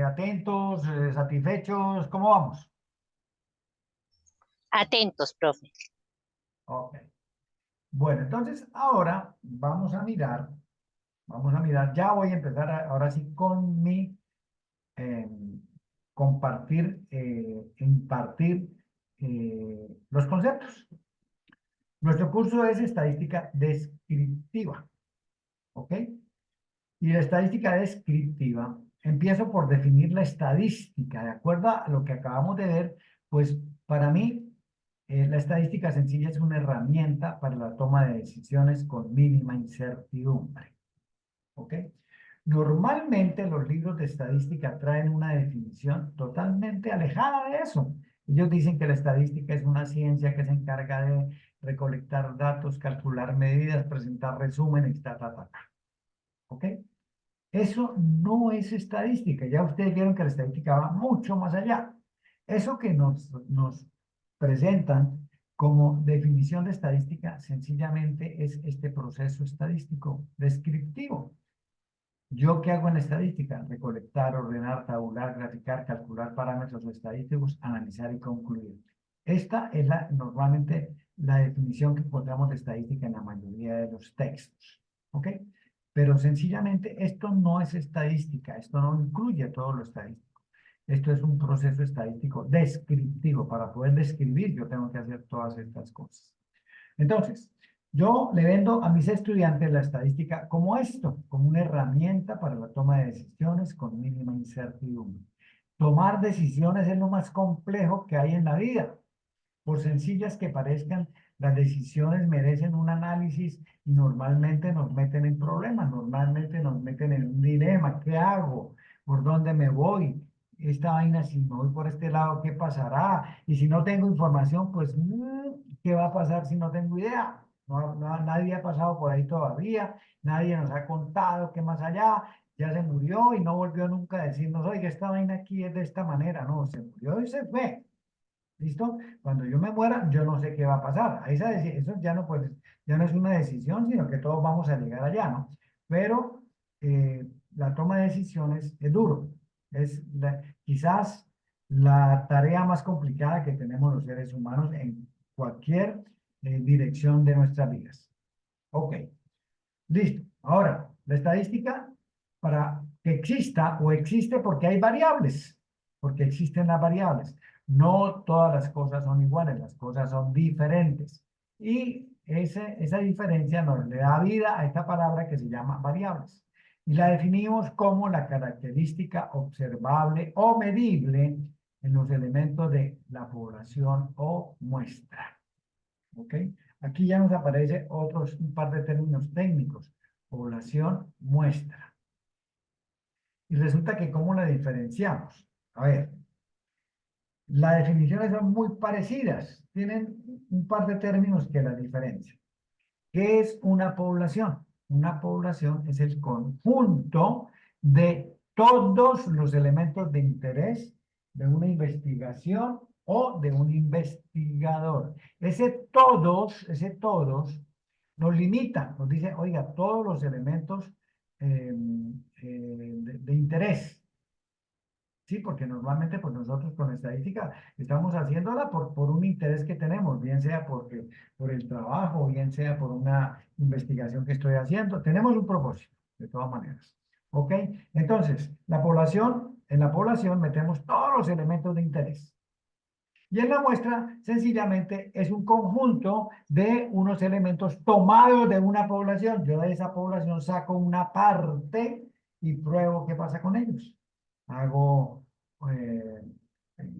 atentos, satisfechos? ¿Cómo vamos? Atentos, profe. Ok. Bueno, entonces ahora vamos a mirar, ya voy a empezar ahora sí con mi eh, impartir los conceptos. Nuestro curso es estadística descriptiva, ¿ok? Y la estadística descriptiva, empiezo por definir la estadística, de acuerdo a lo que acabamos de ver, pues para mí la estadística sencilla es una herramienta para la toma de decisiones con mínima incertidumbre. ¿Ok? Normalmente los libros de estadística traen una definición totalmente alejada de eso. Ellos dicen que la estadística es una ciencia que se encarga de recolectar datos, calcular medidas, presentar resúmenes, ¿Ok? Eso no es estadística. Ya ustedes vieron que la estadística va mucho más allá. Eso que nos presentan como definición de estadística sencillamente es este proceso estadístico descriptivo. ¿Yo qué hago en la estadística? Recolectar, ordenar, tabular, graficar, calcular parámetros estadísticos, analizar y concluir. Esta es normalmente la definición que encontramos de estadística en la mayoría de los textos. ¿Ok? Pero sencillamente esto no es estadística, esto no incluye todo lo estadístico. Esto es un proceso estadístico descriptivo. Para poder describir, yo tengo que hacer todas estas cosas. Entonces, yo le vendo a mis estudiantes la estadística como esto, como una herramienta para la toma de decisiones con mínima incertidumbre. Tomar decisiones es lo más complejo que hay en la vida. Por sencillas que parezcan, las decisiones merecen un análisis y normalmente nos meten en problemas, normalmente nos meten en un dilema. ¿Qué hago? ¿Por dónde me voy? Esta vaina, si me voy por este lado, ¿qué pasará? Y si no tengo información, pues, ¿qué va a pasar si no tengo idea? Nadie ha pasado por ahí todavía, nadie nos ha contado qué más allá, ya se murió y no volvió nunca a decirnos, oiga, esta vaina aquí es de esta manera. No, se murió y se fue. ¿Listo? Cuando yo me muera, yo no sé qué va a pasar. Eso ya no, pues, ya no es una decisión, sino que todos vamos a llegar allá, ¿no? Pero la toma de decisiones es duro. Quizás la tarea más complicada que tenemos los seres humanos en cualquier dirección de nuestras vidas. Ok. Listo. Ahora, la estadística, para que exista o existe porque hay variables, porque existen las variables. No todas las cosas son iguales, las cosas son diferentes. Y esa diferencia nos le da vida a esta palabra que se llama variables. Y la definimos como la característica observable o medible en los elementos de la población o muestra. ¿Ok? Aquí ya nos aparece un par de términos técnicos. Población, muestra. Y resulta que ¿cómo la diferenciamos? A ver, las definiciones son muy parecidas. Tienen un par de términos que las diferencian. ¿Qué es una población? Una población es el conjunto de todos los elementos de interés de una investigación o de un investigador. Ese todos nos limita, nos dice, oiga, todos los elementos de interés. Sí, porque normalmente pues nosotros con estadística estamos haciéndola por un interés que tenemos, bien sea por el trabajo, bien sea por una investigación que estoy haciendo. Tenemos un propósito, de todas maneras. ¿Ok? Entonces, en la población metemos todos los elementos de interés. Y en la muestra, sencillamente, es un conjunto de unos elementos tomados de una población. Yo de esa población saco una parte y pruebo qué pasa con ellos. Hago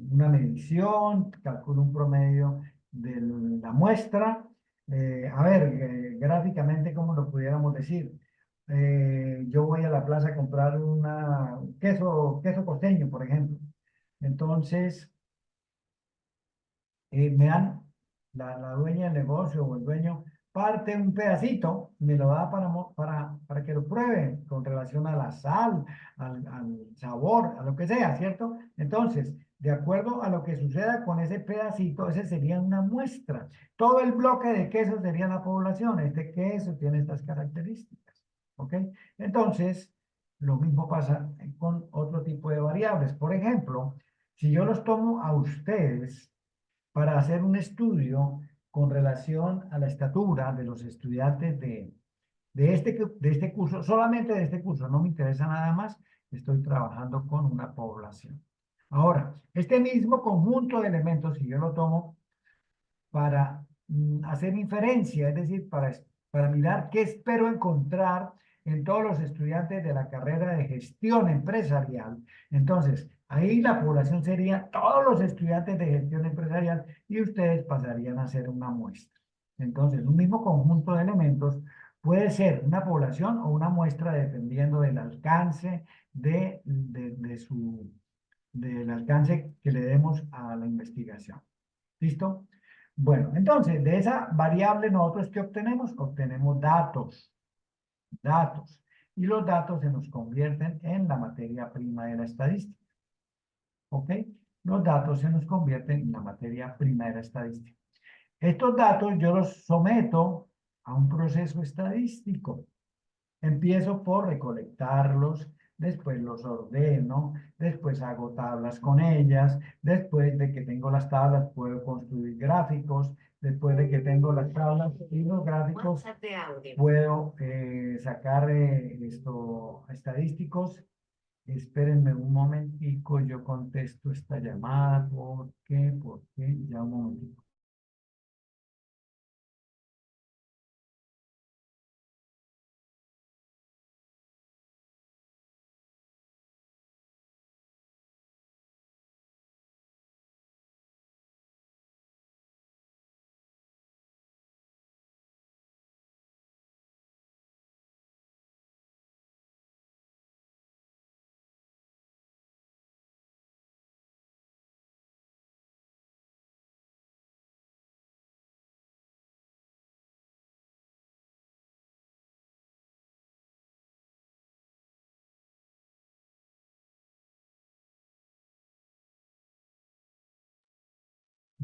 una medición, calculo un promedio de la muestra. Gráficamente, ¿cómo lo pudiéramos decir? Yo voy a la plaza a comprar un queso costeño, por ejemplo. Entonces, me dan la dueña del negocio o el dueño parte un pedacito, me lo da para que lo pruebe con relación a la sal, al sabor, a lo que sea, ¿cierto? Entonces, de acuerdo a lo que suceda con ese pedacito, ese sería una muestra. Todo el bloque de queso sería la población. Este queso tiene estas características, ¿ok? Entonces, lo mismo pasa con otro tipo de variables. Por ejemplo, si yo los tomo a ustedes para hacer un estudio con relación a la estatura de los estudiantes de este curso, solamente de este curso, no me interesa nada más, estoy trabajando con una población. Ahora, este mismo conjunto de elementos, si yo lo tomo para hacer inferencia, es decir, para mirar qué espero encontrar en todos los estudiantes de la carrera de gestión empresarial, entonces, ahí la población sería todos los estudiantes de gestión empresarial y ustedes pasarían a ser una muestra. Entonces, un mismo conjunto de elementos puede ser una población o una muestra dependiendo del alcance del alcance que le demos a la investigación. ¿Listo? Bueno, entonces, de esa variable nosotros ¿qué obtenemos? Obtenemos datos. Y los datos se nos convierten en la materia prima de la estadística. ¿Ok? Los datos se nos convierten en la materia prima de la estadística. Estos datos yo los someto a un proceso estadístico. Empiezo por recolectarlos, después los ordeno, después hago tablas con ellas, después de que tengo las tablas puedo construir gráficos, después de que tengo las tablas y los gráficos puedo sacar estadísticos. Espérenme un momentico, yo contesto esta llamada, ¿por qué? Ya un momentico.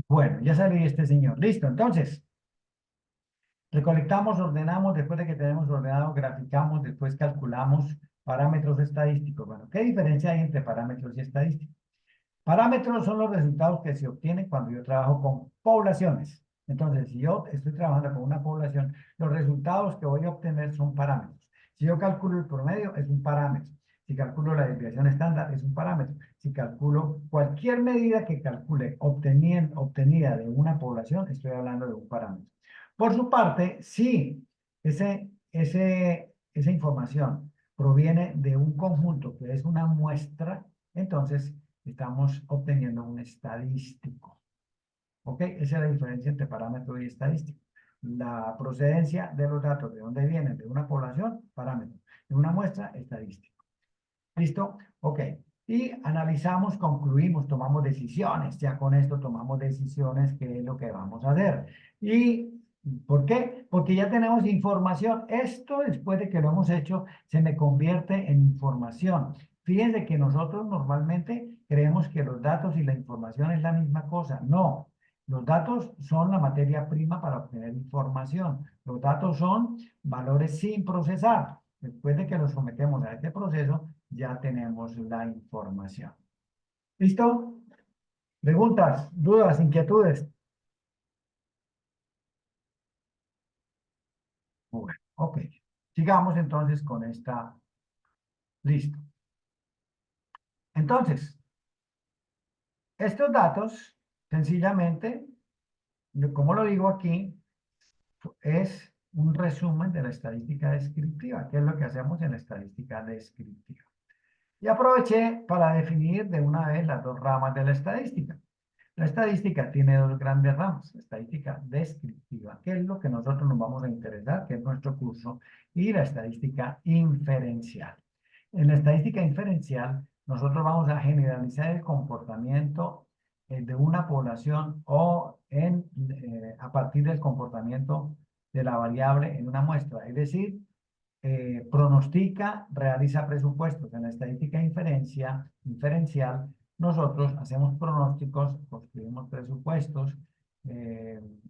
Bueno, ya salí este señor. Listo, entonces, recolectamos, ordenamos, después de que tenemos ordenado, graficamos, después calculamos parámetros estadísticos. Bueno, ¿qué diferencia hay entre parámetros y estadísticos? Parámetros son los resultados que se obtienen cuando yo trabajo con poblaciones. Entonces, si yo estoy trabajando con una población, los resultados que voy a obtener son parámetros. Si yo calculo el promedio, es un parámetro. Si calculo la desviación estándar, es un parámetro. Si calculo cualquier medida que calcule obtenida de una población, estoy hablando de un parámetro. Por su parte, si esa información proviene de un conjunto que es una muestra, entonces estamos obteniendo un estadístico. ¿Ok? Esa es la diferencia entre parámetro y estadístico. La procedencia de los datos, ¿de dónde vienen? De una población, parámetro. De una muestra, estadístico. ¿Listo? Ok. Y analizamos, concluimos, tomamos decisiones. Ya con esto tomamos decisiones, qué es lo que vamos a hacer. ¿Y por qué? Porque ya tenemos información. Esto, después de que lo hemos hecho, se me convierte en información. Fíjense que nosotros normalmente creemos que los datos y la información es la misma cosa. No. Los datos son la materia prima para obtener información. Los datos son valores sin procesar. Después de que los sometemos a este proceso, ya tenemos la información. ¿Listo? ¿Preguntas, dudas, inquietudes? Bueno, ok. Sigamos entonces con esta. Listo. Entonces, estos datos, sencillamente, como lo digo aquí, es un resumen de la estadística descriptiva, que es lo que hacemos en la estadística descriptiva. Y aproveché para definir de una vez las dos ramas de la estadística. La estadística tiene dos grandes ramas, la estadística descriptiva, que es lo que nosotros nos vamos a interesar, que es nuestro curso, y la estadística inferencial. En la estadística inferencial, nosotros vamos a generalizar el comportamiento de una población o a partir del comportamiento de la variable en una muestra, es decir, pronostica, realiza presupuestos. En la estadística inferencial, nosotros hacemos pronósticos, construimos presupuestos,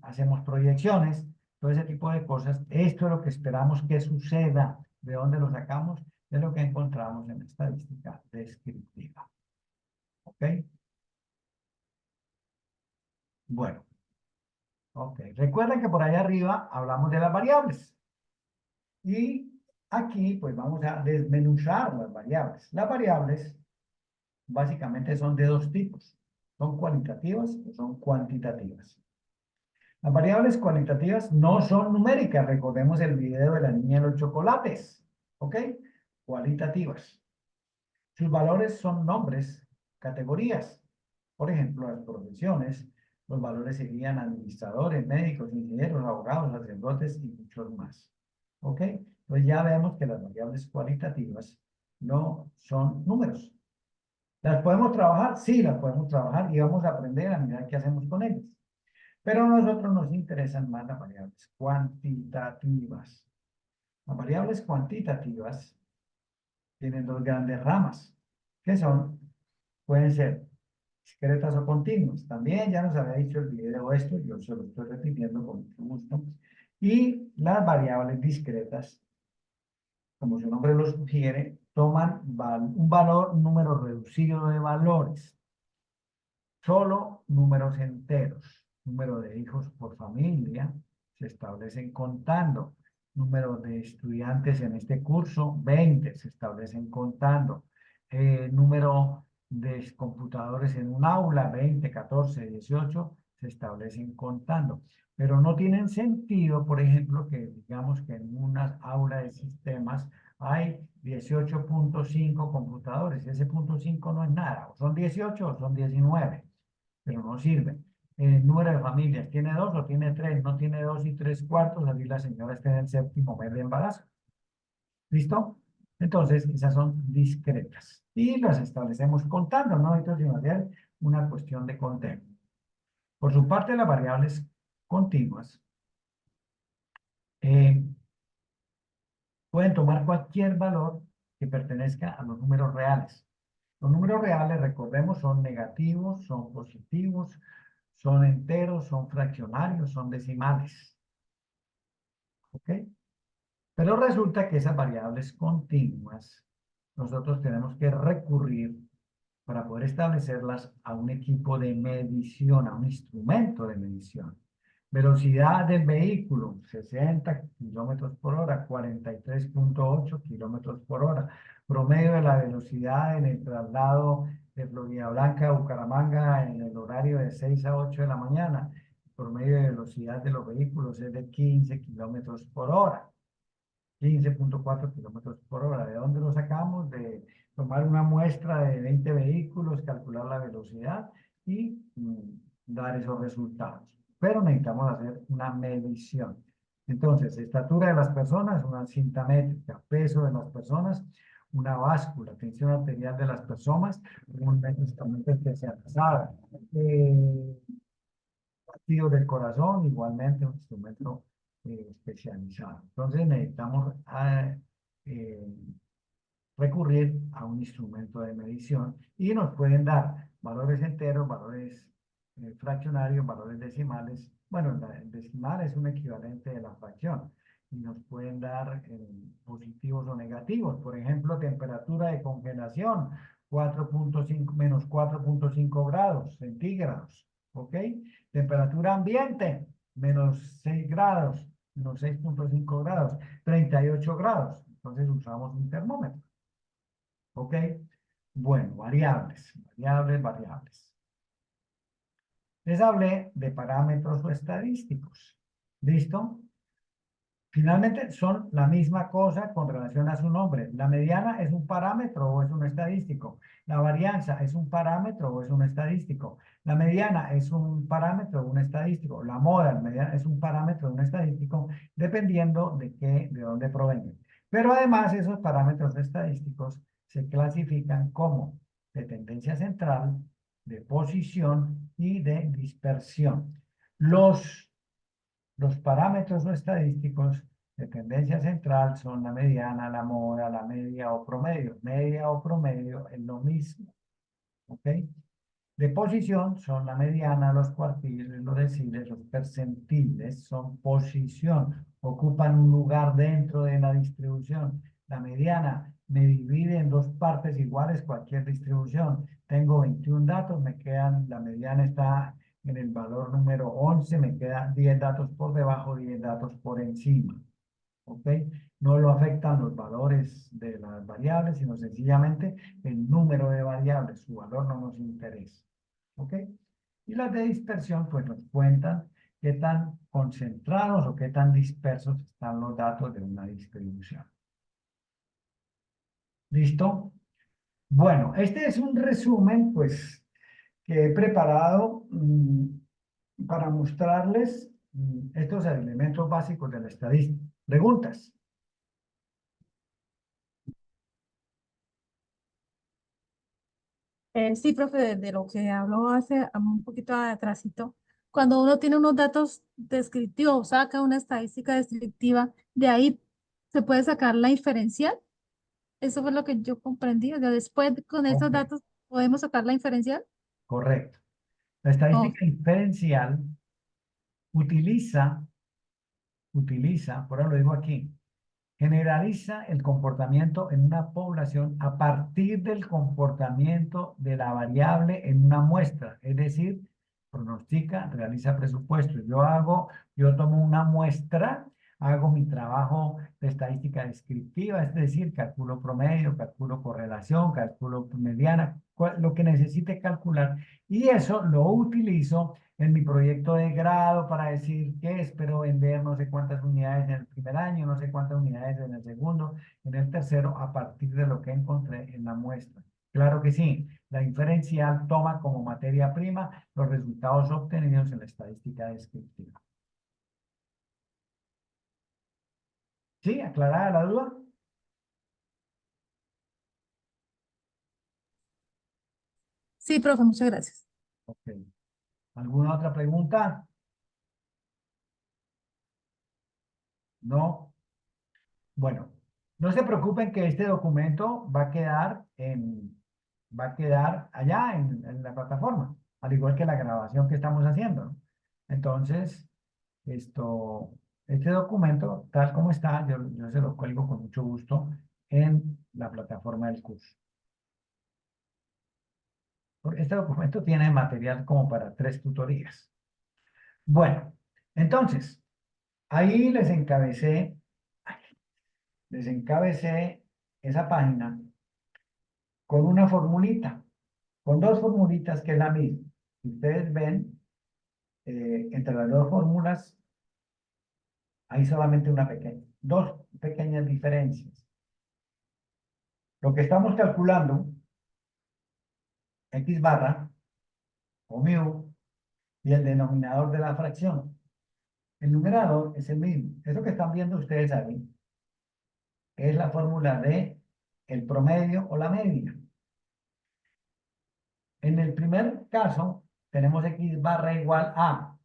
hacemos proyecciones, todo ese tipo de cosas. Esto es lo que esperamos que suceda. ¿De dónde lo sacamos? De lo que encontramos en la estadística descriptiva. ¿Ok? Bueno. Ok. Recuerden que por allá arriba hablamos de las variables. Y aquí, pues vamos a desmenuzar las variables. Las variables básicamente son de dos tipos. Son cualitativas o son cuantitativas. Las variables cualitativas no son numéricas. Recordemos el video de la niña de los chocolates. ¿Ok? Cualitativas. Sus valores son nombres, categorías. Por ejemplo, las profesiones, los valores serían administradores, médicos, ingenieros, abogados, sacerdotes y muchos más. ¿Ok? Pues ya vemos que las variables cualitativas no son números. ¿Las podemos trabajar? Sí, las podemos trabajar y vamos a aprender a mirar qué hacemos con ellas. Pero a nosotros nos interesan más las variables cuantitativas. Las variables cuantitativas tienen dos grandes ramas, que son, pueden ser discretas o continuas. También ya nos había dicho el video esto, yo se lo estoy repitiendo con mucho gusto. Y las variables discretas, como su nombre lo sugiere, toman un número reducido de valores, solo números enteros, número de hijos por familia, se establecen contando, número de estudiantes en este curso, 20, se establecen contando, número de computadores en un aula, 20, 14, 18, se establecen contando. Pero no tienen sentido, por ejemplo, que digamos que en una aula de sistemas hay 18.5 computadores. Ese punto 5 no es nada. O son 18 o son 19, pero no sirven. El número de familias, ¿tiene 2 o tiene 3? No tiene 2 y 3/4, así la señora está en el 7º mes de embarazo. ¿Listo? Entonces, esas son discretas. Y las establecemos contando, no necesito sino hacer una cuestión de conteo. Por su parte, las variables continuas pueden tomar cualquier valor que pertenezca a los números reales. Los números reales, recordemos, son negativos, son positivos, son enteros, son fraccionarios, son decimales. ¿Ok? Pero resulta que esas variables continuas, nosotros tenemos que recurrir para poder establecerlas a un equipo de medición, a un instrumento de medición. Velocidad del vehículo, 60 kilómetros por hora, 43.8 kilómetros por hora. Promedio de la velocidad en el traslado de Florida Blanca a Bucaramanga en el horario de 6 a 8 de la mañana. El promedio de velocidad de los vehículos es de 15 kilómetros por hora. 15.4 kilómetros por hora. ¿De dónde lo sacamos? De tomar una muestra de 20 vehículos, calcular la velocidad y dar esos resultados. Pero necesitamos hacer una medición. Entonces, estatura de las personas, una cinta métrica, peso de las personas, una báscula, tensión arterial de las personas, un instrumento especializado. Latido del corazón, igualmente un instrumento especializado. Entonces necesitamos recurrir a un instrumento de medición y nos pueden dar valores enteros, valores fraccionarios, valores decimales. Bueno, el decimal es un equivalente de la fracción y nos pueden dar positivos o negativos. Por ejemplo, temperatura de congelación, 4.5 menos 4.5 grados centígrados. ¿Ok? Temperatura ambiente, menos 6 grados, menos 6.5 grados, 38 grados. Entonces usamos un termómetro. ¿Ok? Bueno, variables. Les hablé de parámetros o estadísticos. ¿Listo? Finalmente son la misma cosa con relación a su nombre. La mediana es un parámetro o es un estadístico. La varianza es un parámetro o es un estadístico. La mediana es un parámetro o un estadístico. La moda mediana es un parámetro o un estadístico, dependiendo de dónde provengan. Pero además esos parámetros estadísticos se clasifican como de tendencia central, de posición y de dispersión. Los parámetros no estadísticos de tendencia central son la mediana, la moda, la media o promedio. Media o promedio es lo mismo. ¿Ok? De posición son la mediana, los cuartiles, los deciles, los percentiles, son posición. Ocupan un lugar dentro de la distribución. La mediana me divide en dos partes iguales cualquier distribución. Tengo 21 datos, la mediana está en el valor número 11, me quedan 10 datos por debajo, 10 datos por encima. ¿Ok? No lo afectan los valores de las variables, sino sencillamente el número de variables, su valor no nos interesa. ¿Ok? Y las de dispersión, pues nos cuentan qué tan concentrados o qué tan dispersos están los datos de una distribución. ¿Listo? Bueno, este es un resumen, pues, que he preparado para mostrarles estos elementos básicos de la estadística. ¿Preguntas? Sí, profe, de lo que habló hace un poquito atrásito, cuando uno tiene unos datos descriptivos, saca una estadística descriptiva, de ahí se puede sacar la inferencial. Eso fue lo que yo comprendí. O sea, después con esos Ok, datos podemos sacar la inferencial. correcto. La Oh, estadística inferencial utiliza, por ahora lo digo aquí, generaliza el comportamiento en una población a partir del comportamiento de la variable en una muestra, es decir, pronostica, realiza presupuestos. Yo tomo una muestra, hago mi trabajo de estadística descriptiva, es decir, calculo promedio, calculo correlación, calculo mediana, lo que necesite calcular, y eso lo utilizo en mi proyecto de grado para decir que espero vender no sé cuántas unidades en el primer año, no sé cuántas unidades en el segundo, en el tercero, a partir de lo que encontré en la muestra. Claro que sí, la diferencial toma como materia prima los resultados obtenidos en la estadística descriptiva. ¿Sí? ¿Aclarada la duda? Sí, profe, muchas gracias. Ok. ¿Alguna otra pregunta? ¿No? Bueno, no se preocupen que este documento va a quedar allá en la plataforma, al igual que la grabación que estamos haciendo, ¿no? Entonces, este documento, tal como está, yo se lo cuelgo con mucho gusto en la plataforma del curso. Este documento tiene material como para 3 tutorías. Bueno, entonces, ahí les encabecé esa página con una formulita, con 2 formulitas que es la misma. Si ustedes ven, entre las 2 fórmulas hay solamente dos pequeñas diferencias. Lo que estamos calculando, x barra o mu, y el denominador de la fracción. El numerador es el mismo. Eso que están viendo ustedes ahí es la fórmula de el promedio o la media. En el primer caso, tenemos x barra igual a.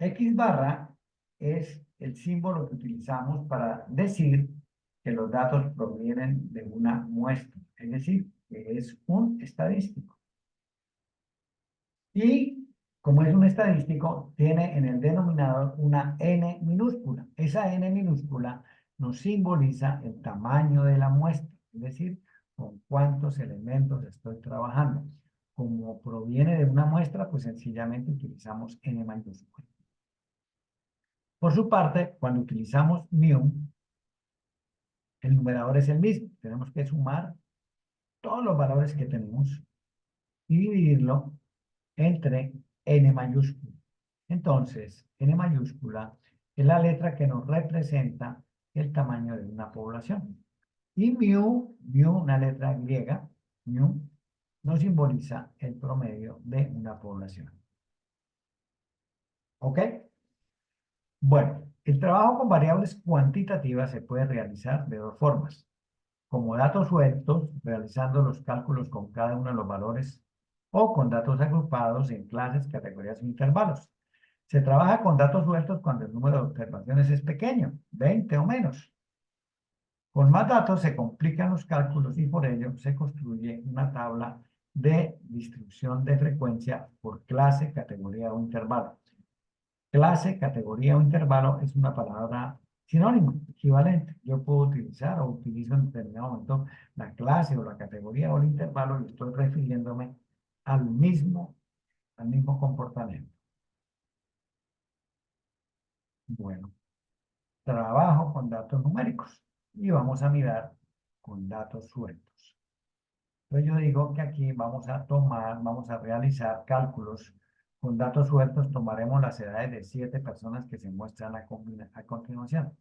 X barra es el símbolo que utilizamos para decir que los datos provienen de una muestra, es decir, que es un estadístico. Y como es un estadístico, tiene en el denominador una n minúscula. Esa n minúscula nos simboliza el tamaño de la muestra, es decir, con cuántos elementos estoy trabajando. Como proviene de una muestra, pues sencillamente utilizamos n mayúscula. Por su parte, cuando utilizamos mu, el numerador es el mismo. Tenemos que sumar todos los valores que tenemos y dividirlo entre n mayúscula. Entonces, n mayúscula es la letra que nos representa el tamaño de una población. Y mu, una letra griega, mu, nos simboliza el promedio de una población. ¿Ok? Bueno, el trabajo con variables cuantitativas se puede realizar de 2 formas. Como datos sueltos, realizando los cálculos con cada uno de los valores, o con datos agrupados en clases, categorías o intervalos. Se trabaja con datos sueltos cuando el número de observaciones es pequeño, 20 o menos. Con más datos se complican los cálculos y por ello se construye una tabla de distribución de frecuencia por clase, categoría o intervalo. Clase, categoría o intervalo es una palabra sinónimo, equivalente. Yo puedo utilizar o utilizo en determinado momento la clase o la categoría o el intervalo y estoy refiriéndome al mismo comportamiento. Bueno, trabajo con datos numéricos y vamos a mirar con datos sueltos. Entonces yo digo que aquí vamos a realizar cálculos con datos sueltos. Tomaremos las edades de 7 personas que se muestran a continuación.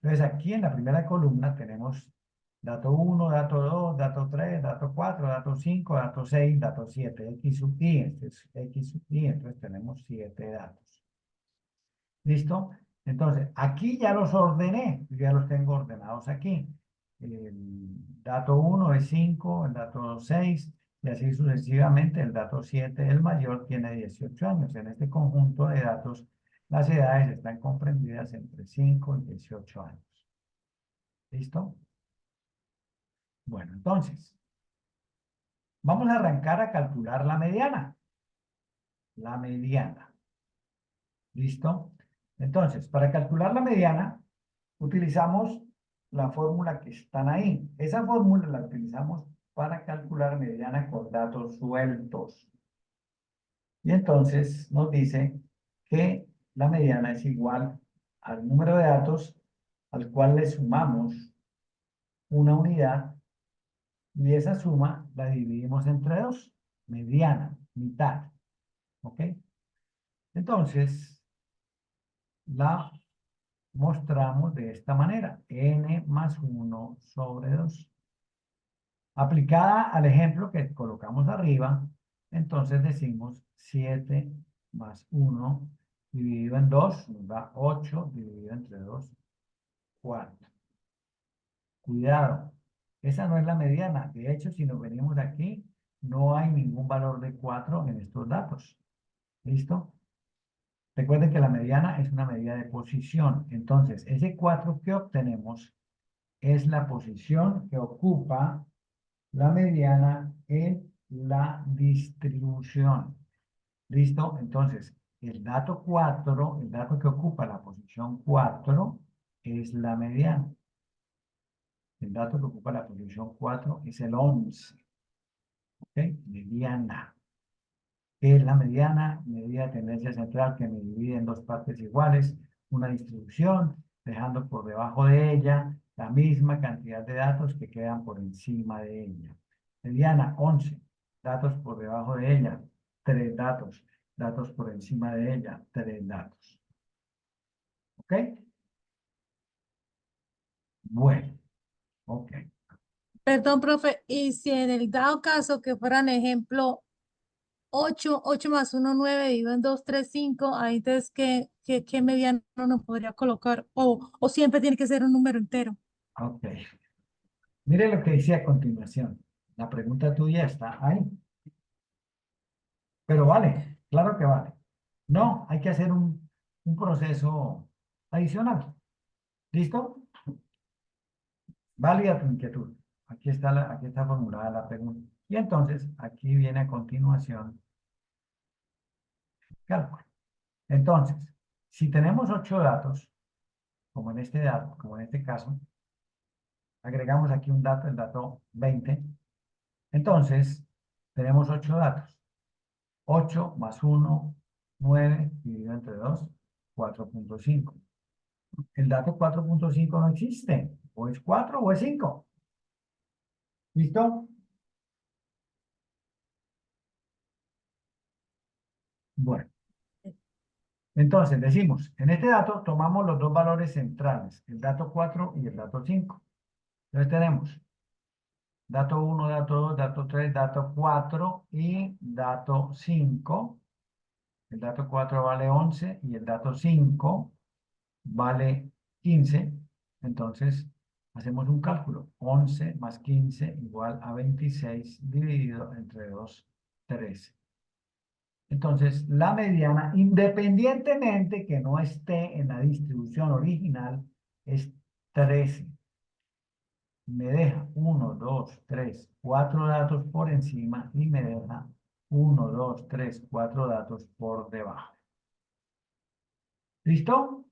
Entonces aquí en la primera columna tenemos dato 1, dato 2, dato 3, dato 4, dato 5, dato 6, dato 7, x sub i, este es x sub i, entonces tenemos 7 datos. ¿Listo? Entonces, aquí ya los ordené, ya los tengo ordenados aquí. El dato 1 es 5, el dato 2 6, y así sucesivamente. El dato 7, el mayor, tiene 18 años. En este conjunto de datos, las edades están comprendidas entre 5 y 18 años. ¿Listo? Bueno, entonces, vamos a arrancar a calcular la mediana. La mediana. ¿Listo? Entonces, para calcular la mediana, utilizamos la fórmula que están ahí. Esa fórmula la utilizamos para calcular mediana con datos sueltos. Y entonces nos dice que la mediana es igual al número de datos al cual le sumamos una unidad y esa suma la dividimos entre 2. Mediana, mitad. ¿Ok? Entonces, la mostramos de esta manera. N más 1 sobre 2. Aplicada al ejemplo que colocamos arriba, entonces decimos 7 más 1 dividido en 2, nos da 8 dividido entre 2, 4. Cuidado, esa no es la mediana. De hecho, si nos venimos aquí, no hay ningún valor de 4 en estos datos. ¿Listo? Recuerden que la mediana es una medida de posición. Entonces, ese 4 que obtenemos es la posición que ocupa la mediana en la distribución. ¿Listo? Entonces, el dato 4, el dato que ocupa la posición 4, es la mediana. El dato que ocupa la posición 4 es el 11. ¿Ok? Mediana. ¿Qué es la mediana? Medida de tendencia central que me divide en dos partes iguales, una distribución, dejando por debajo de ella la misma cantidad de datos que quedan por encima de ella. Mediana, 11. Datos por debajo de ella, 3 datos. Datos por encima de ella, 3 datos. ¿Ok? Bueno, ok. Perdón, profe, y si en el dado caso que fueran ejemplo 8 más 1, 9, dividido en 2, 3, 5, ahí entonces, ¿qué mediano nos podría colocar? O siempre tiene que ser un número entero. Ok. Mire lo que dice a continuación. La pregunta tuya está ahí. Pero vale, claro que vale. No, hay que hacer un proceso adicional. ¿Listo? Válida tu inquietud. Aquí está formulada la pregunta. Y entonces, aquí viene a continuación cálculo. Entonces, si tenemos 8 datos, como en este caso, agregamos aquí un dato, el dato 20. Entonces, tenemos 8 datos. 8 más 1, 9, dividido entre 2, 4.5. El dato 4.5 no existe. O es 4 o es 5. ¿Listo? Bueno. Entonces decimos, en este dato tomamos los dos valores centrales, el dato 4 y el dato 5. Entonces tenemos dato 1, dato 2, dato 3, dato 4 y dato 5. El dato 4 vale 11 y el dato 5 vale 15. Entonces hacemos un cálculo. 11 más 15 igual a 26 dividido entre 2, 13. Entonces, la mediana, independientemente que no esté en la distribución original, es 13. Me deja 1, 2, 3, 4 datos por encima y me deja 1, 2, 3, 4 datos por debajo. ¿Listo?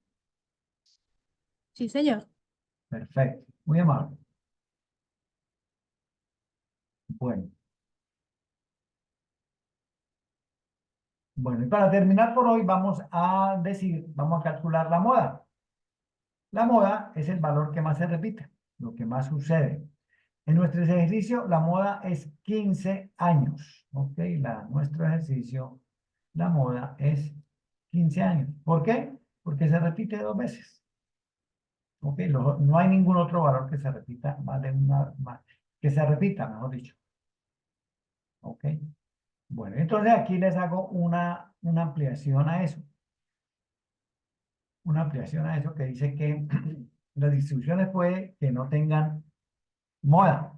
Sí, señor. Perfecto. Muy amable. Bueno. Bueno, y para terminar por hoy vamos a calcular la moda. La moda es el valor que más se repite, lo que más sucede. En nuestro ejercicio, la moda es 15 años. ¿Ok? Nuestro ejercicio, la moda es 15 años. ¿Por qué? Porque se repite 2 veces. ¿Ok? No hay ningún otro valor que se repita que se repita, mejor dicho. ¿Ok? Bueno, entonces aquí les hago una ampliación a eso. Una ampliación a eso que dice que las distribuciones puede que no tengan moda,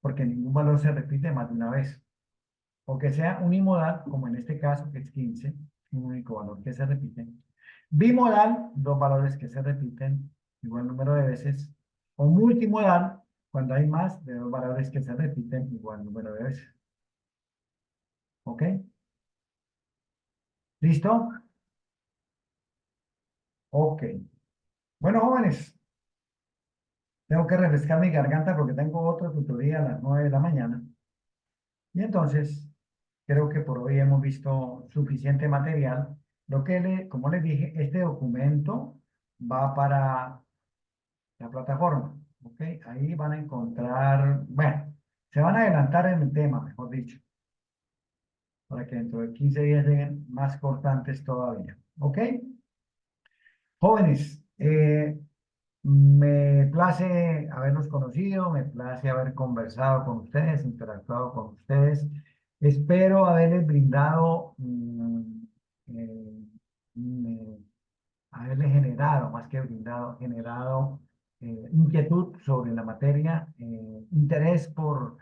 porque ningún valor se repite más de una vez. O que sea unimodal, como en este caso, que es 15, un único valor que se repite. Bimodal, 2 valores que se repiten, igual número de veces. O multimodal, cuando hay más de 2 valores que se repiten, igual número de veces. ¿Ok? ¿Listo? Ok. Bueno, jóvenes, Tengo que refrescar mi garganta porque tengo otra tutoría a las 9 de la mañana. Y entonces, creo que por hoy hemos visto suficiente material. Como les dije, este documento va para la plataforma. ¿Ok? Ahí van a encontrar, bueno, se van a adelantar en el tema, mejor dicho, para que dentro de 15 días lleguen más cortantes todavía. ¿Ok? Jóvenes, me place haberlos conocido, me place haber conversado con ustedes, interactuado con ustedes. Espero haberles brindado, haberles generado, más que brindado, generado inquietud sobre la materia, interés por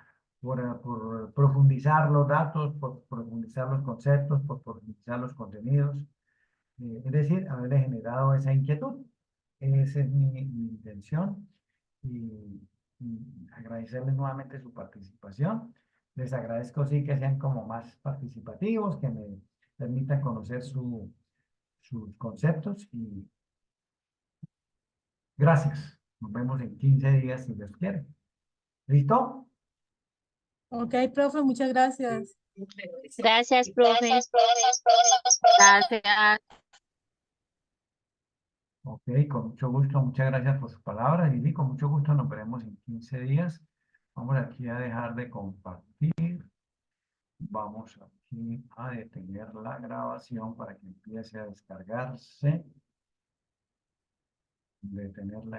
profundizar los datos, por profundizar los conceptos, por profundizar los contenidos. Es decir, haberle generado esa inquietud. Esa es mi intención y agradecerles nuevamente su participación. Les agradezco sí que sean como más participativos, que me permitan conocer sus conceptos y gracias. Nos vemos en 15 días si Dios quiere. ¿Listo? Ok, profe, muchas gracias. Gracias, profe. Gracias. Ok, con mucho gusto. Muchas gracias por sus palabras. Y con mucho gusto nos veremos en 15 días. Vamos aquí a dejar de compartir. Vamos aquí a detener la grabación para que empiece a descargarse. Detener la